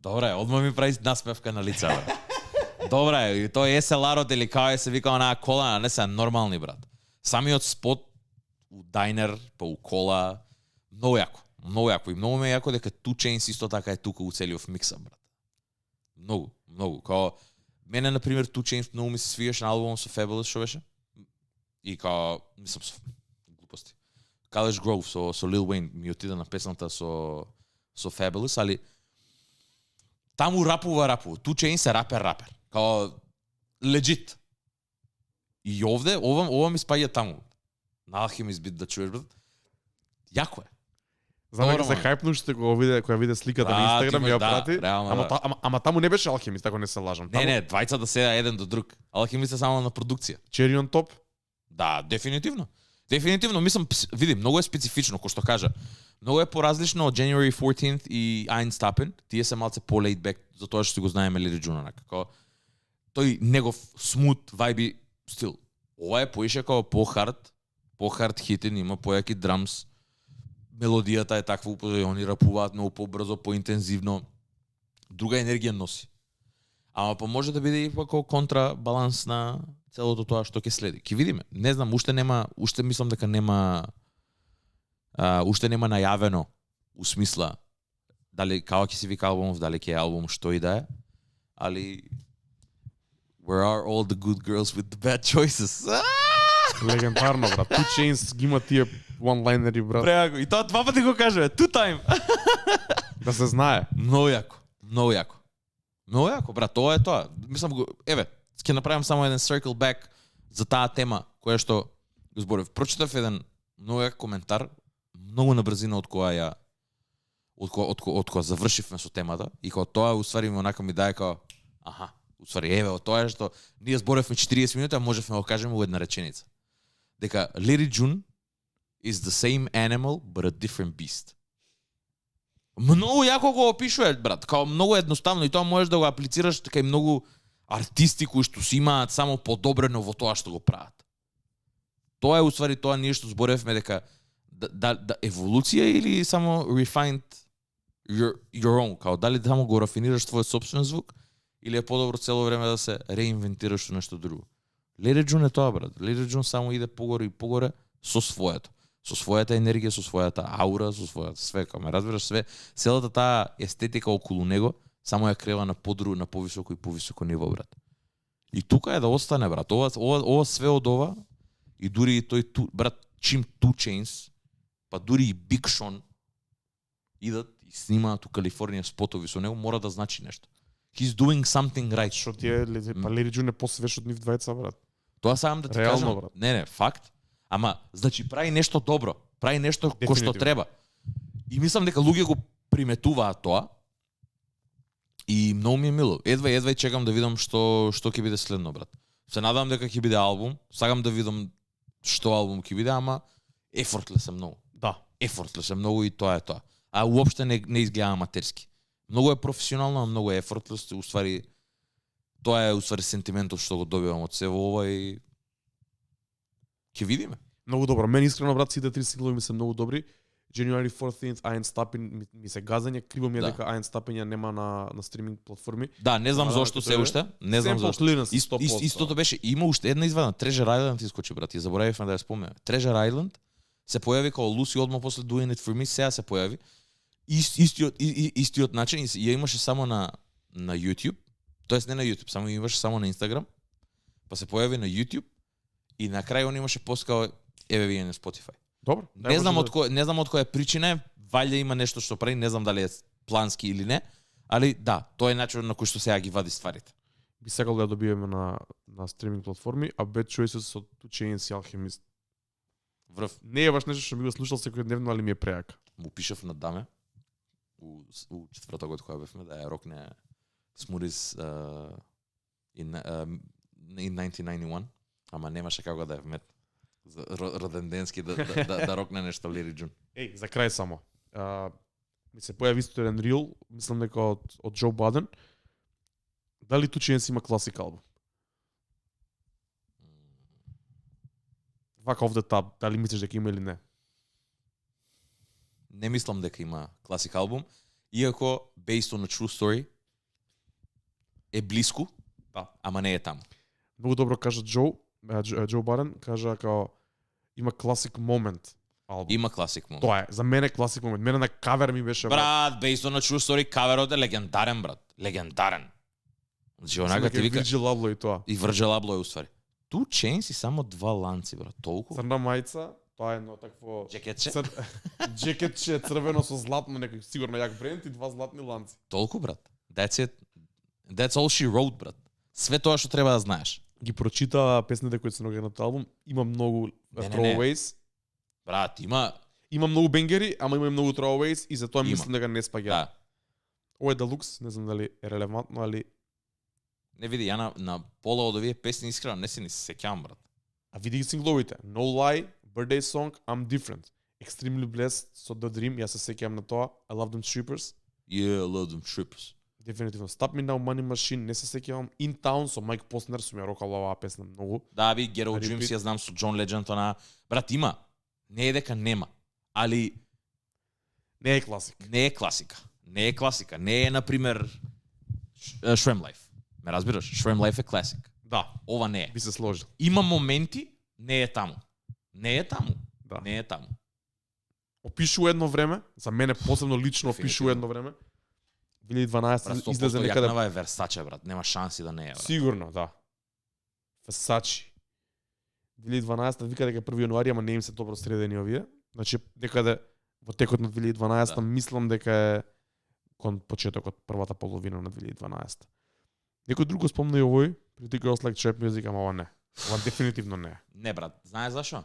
B: Добра е, одма ми прави насмевка на лице, бе. Добра е, и тој SLR-от или као се вика онаа кола, не се нормални, брат. Самиот спот у дайнер, па у кола, многу јако. Многу јако. И многу ме е јако дека Two Chainz исто така е тука у целиот микса, брат. Многу. Као, мене, например, Two Chainz многу ми се свиеше на албумот со Fabulous, шо беше? И као, мислам, глупости. College Grove со Lil Wayne ми отида на песната со Fabulous, али таму рапува. Two Chainz е рапер. Као, legit. И овде, ова ми спаѓа таму. На Alchemist бит да чуеш, брат. Јако е.
A: Знам дека се хајпнувште која виде сликата на Инстаграм и ја прати. Ама таму не беше Alchemist, ако не се лажам.
B: Не, двајца да седа еден до друг. Alchemist е само на продукција.
A: Cherry on top?
B: Да, дефинитивно. Мислам, види, многу е специфично, кој што кажа. Многу е поразлично од January 14th и Einstappen. Тие се малце по-laid back, затоа што си го знаеме Lil Jon како тој негов смут вајби стил. Ова е поише како по-хард хитен, има појаки драмс. Мелодијата е таква, они рапуваат многу побрзо, поинтензивно. Друга енергија носи. Ама па може да биде и како контрабаланс на целото тоа што ќе следи. Ќе видиме. Не знам, уште мислам дека нема најавено у смисла дали како ќе се вика албумов, дали ќе е албум што и да е. Али where are all the good girls with the bad choices?
A: Легендарно, брат. Two Chainz ги има тие one-lineri, брат.
B: Преаго. И тоа два пати го кажува. Two time.
A: Да се знае.
B: Многу јако, брат. Тоа е тоа. Мислам го, ќе направам само еден circle back за таа тема која што го зборев. Прочитав еден многу јак коментар, многу на брзина од која завршивме со темата и кога тоа уствари ми онака ми даде као уствари од тоа е што ние зборевме 40 минути, а можевме да го кажеме во една реченица. Дека Lil Jon is the same animal but a different beast. Многу јако го опишува, брат, као многу едноставно и тоа можеш да го аплицираш кај многу артисти кои што си имаат само подобрено во тоа што го прават. Тоа е уствари тоа ние што зборевме дека да еволуција или само refined your own, као дали само го рафинираш твојот сопствен звук или е подобро цело време да се реинвентираш со нешто друго. Lil Jon е тоа, брат. Lil Jon само иде погоре и погоре со своето. Со својата енергија, со својата аура, со својата све, као ме разбираш све, целата таа естетика околу него само ја крева на на повисоко и повисоко ниво, брат. И тука е да остане, брат. Ова све од ова и дури и тој брат чим Two Chainz, па дури и Big Sean идат и снимаат у Калифорнија спотови со него, мора да значи нешто. He's doing something right.
A: Што ти е, па Lil Jon е посвеш од нив двајца, брат.
B: Тоа сам да ти
A: реално,
B: кажам.
A: Брат.
B: Не, факт. Ама, значи прави нешто добро. Прави нешто кој што треба. И мислам дека луѓе го приметуваат тоа. И многу ми е мило. Едва чекам да видам што ќе биде следно, брат. Се надам дека ќе биде албум. Сакам да видам што албум ќе биде, ама ефортлес е многу.
A: Да.
B: Ефортлес е многу и тоа е тоа. А уопште не изгледа аматерски. Многу е професионално, а многу е ефортлес. Уствари, тоа е уствари сентиментот што го добивам од се во ова и ќе видиме.
A: Многу добро. Мене искрено, брат, сите три синглови ми се многу добри. January 14th, Einstappen ми се газање, криво ми е дека Einstappen ја нема на стриминг платформи.
B: Да, не знам зошто се уште. Не знам зошто. Истото беше, има уште една извадена, Treasure Island искочи, брат, ја заборавивме да ја спомнеме. Treasure Island се појави као Lucy одма после Doing It For Me, сега се појави. Истиот начин, ја имаше само на YouTube, тоест не на YouTube, само имаше само на Instagram, па се појави на YouTube и на крај он имаше пост као еве вие на Spotify.
A: Добро.
B: Не знам од која причина е, валја има нешто што прави, не знам дали е плански или не, али да, тоа е начинот на кој што сега ги вади стварите.
A: Би сакал да ја добиеме на стриминг платформи, а Bad Choices со Two Chainz и Alchemist.
B: Врв.
A: Не е баш нешто што би го слушал секојдневно, али ми е прејак.
B: Му пишав на Даме у четвртокот која бевме да ја рокне Smoothies in 1991, ама немаше како да ја вмет. За роденденски да рокне нешто Лери Джун.
A: Еј, за крај само. Ми се појави исто еден рил, мислам дека од Џо Баден. Дали Two Chainz има класик албум? Вака off the top, дали мислиш дека има или не?
B: Не мислам дека има класик албум, иако Based on a True Story е блиску,
A: Да.
B: ама не е таму.
A: Многу добро кажа Џо Баден, кажа као има класик момент албум.
B: Има класик момент.
A: Тоа е, за мене класик момент. Мене на кавер ми беше
B: Брат, Based on a True Story каверот е легендарен, брат. Легендарен. Значи, онака ти вика...
A: Вирджил Абло и тоа.
B: И Virgil Abloh е уствари. Two Chainz и само 2 ланци, брат. Толку?
A: Црна мајца, тоа е едно такво...
B: Джекетче?
A: Джекетче црвено со златно, некој сигурно јак бренд и 2 златни ланци.
B: Толку, брат. That's it. That's all she wrote, брат. Све тоа што треба да знаеш.
A: Ги прочитаа песните кои се на едниот албум, има многу throwaways.
B: Брат, има...
A: Има многу бенгери, ама има и многу throwaways и затоа
B: Има.
A: мислам дека не спаѓа.
B: Да.
A: Ова е Deluxe, не знам дали е релевантно, али
B: Не види, ја на пола од овие песни искрено не се ни се сеќавам, брат.
A: а види ги сингловите. No Lie, Birthday Song, I'm Different. Extremely Blessed со The Dream, јас се сеќавам на тоа. I Love Them Strippers.
B: Yeah, I love them trippers.
A: Дефинитивно. Stop Me Now, Money Machine, не се сеќавам. In Town со Майк Постнер, сум ја рокал оваа песна многу.
B: Да, би, Get Old
A: Repeat.
B: Dreams, ја знам со Джон Ледженд, она... Брат, има. Не е дека нема. Али
A: Не е класик.
B: не е класика. Не е класика. Не е, например, Shred Life. Ме разбираш? Shred Life е класик.
A: Да,
B: Ова не е.
A: би се сложил.
B: Има моменти, не е таму. Не е таму.
A: Да.
B: Не е таму.
A: Опишува едно време, за мене посебно лично
B: Дефинитивно.
A: опишува едно време. 2012
B: Брат,
A: излезе
B: 100%
A: некаде.
B: јакнава е Versace, брат. Нема шанси да не е, брат.
A: Сигурно, да. Versace. 2012 вика дека 1 јануари, ама не им се добро средени овие. Значи некаде во текот на 2012
B: Да.
A: мислам дека е кон почетокот првата половина на 2012. Некој друг го спомна и овој, Pretty Girls Like Trap Music, ама ова не. Ова дефинитивно не.
B: Не, брат. Знаеш зашо?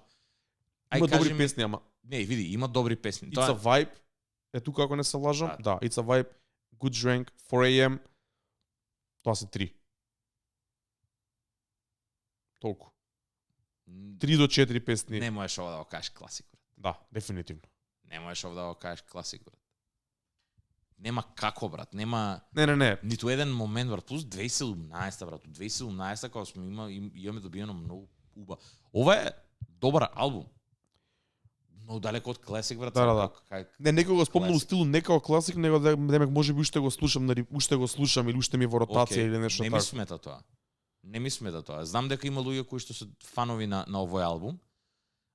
A: Има добри
B: кажи ми-
A: песни, ама
B: Не, види, има добри песни.
A: It's a Vibe, е тука ако не се лажам.
B: Да.
A: Да, It's a Vibe, Good Drank, 4am. Тоа се 3. Толку. 3 до 4 песни.
B: Не можеш ова да го кажеш класик, брат.
A: Да, дефинитивно.
B: Не можеш ова да го кажеш класик, брат. Нема како, брат. Нема
A: Не.
B: ниту еден момент, брат. Плюс 2017, брат. 2017 кога сме имаме добиено многу уба. Ова е добар албум. Но далеко од класик, брат.
A: Да. Не, некој го спомнал
B: Класик.
A: стилу не као класик, него демек можеби уште го слушам, уште го слушам или уште ми е во ротација или нешто
B: Не ми
A: така.
B: смета тоа. Не ми смета тоа. Знам дека има луѓе кои што се фанови на овој албум,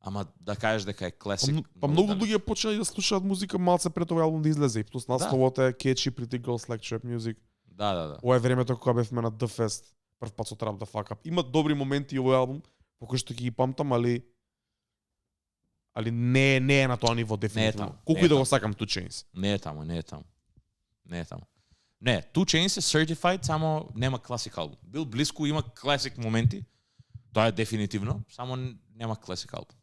B: ама да кажеш дека е класик.
A: Па многу луѓе почнаа да слушаат музика малце пред овој албум да излезе и плюс насловот е Catchy Pretty Girls Like Trap Music.
B: Да.
A: Ова е времето кога бевме на The Fest, прв пат со Trap the Fuck Up. Има добри моменти и овој албум, по кои што ги памтам, али не е на тоа ниво дефинитивно.
B: таму,
A: Колку
B: не е
A: и да
B: таму.
A: го сакам Two Chainz.
B: Не е таму. Не, Two Chainz е certified, само нема класик албум. Бил блиску, има класик моменти. Тоа е дефинитивно, само нема класик албум.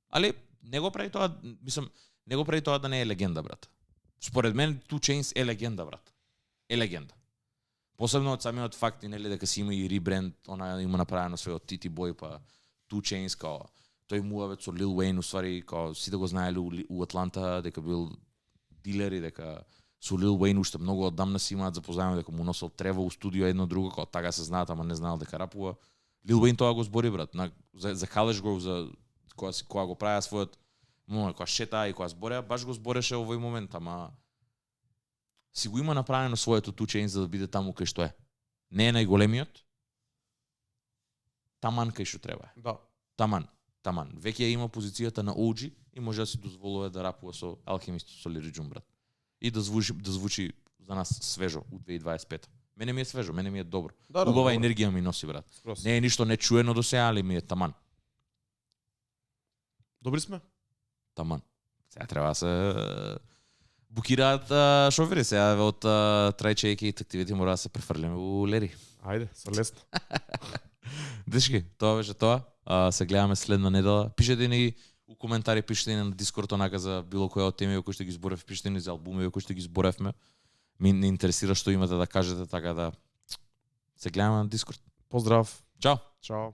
B: Али не го прави тоа, мислам, не го прави тоа да не е легенда, брат. Според мен Two Chainz е легенда, брат. Е легенда. Посебно од самиот факт, нели, дека си има и ребренд, она има направено све од Titi Boy па Two Chainz, као тој муавет со Lil Wayne, уствари, као сите го знаеле у Атланта, дека бил дилер и дека со Lil Wayne уште многу оддамна си имаат запознаено дека му носел трево у студио едно друго, као така се знаат, ама не знаел дека рапува. Lil Wayne тоа го збори, брат, за College Grove, за кога го правеа својот момент, кога шетаа и кога збореа, баш го збореше овој момент, ама си го има направено своето Two Chainz за да биде таму кај што е. Не е најголемиот, таман кај што треба.
A: Да.
B: Таман. Веќе има позицијата на OG и може да си дозволува да рапува со Alchemist, со Lil Jon, брат. И да звучи за нас свежо у 2025. Мене ми е свежо, мене ми е добро.
A: Да,
B: Убава
A: добро.
B: енергија ми носи, брат.
A: Скрос.
B: Не е ништо нечуено до сега, али ми е таман.
A: Добри сме.
B: Таман. Сега треба да се букираат шофери сега од трајчејки и тактивите мора да се префрлиме у Лери.
A: Ајде, со лесно.
B: Дечки, тоа беше тоа. Се гледаме следна недела. Пишете ни у коментари, пишете ни на Дискорд онака за било која од теми кои што ги зборев, пишете ни за албуми кои што ги зборевме. Ми не интересира што имате да кажете, така да се гледаме на Дискорд.
A: Поздрав.
B: Чао.
A: Чао.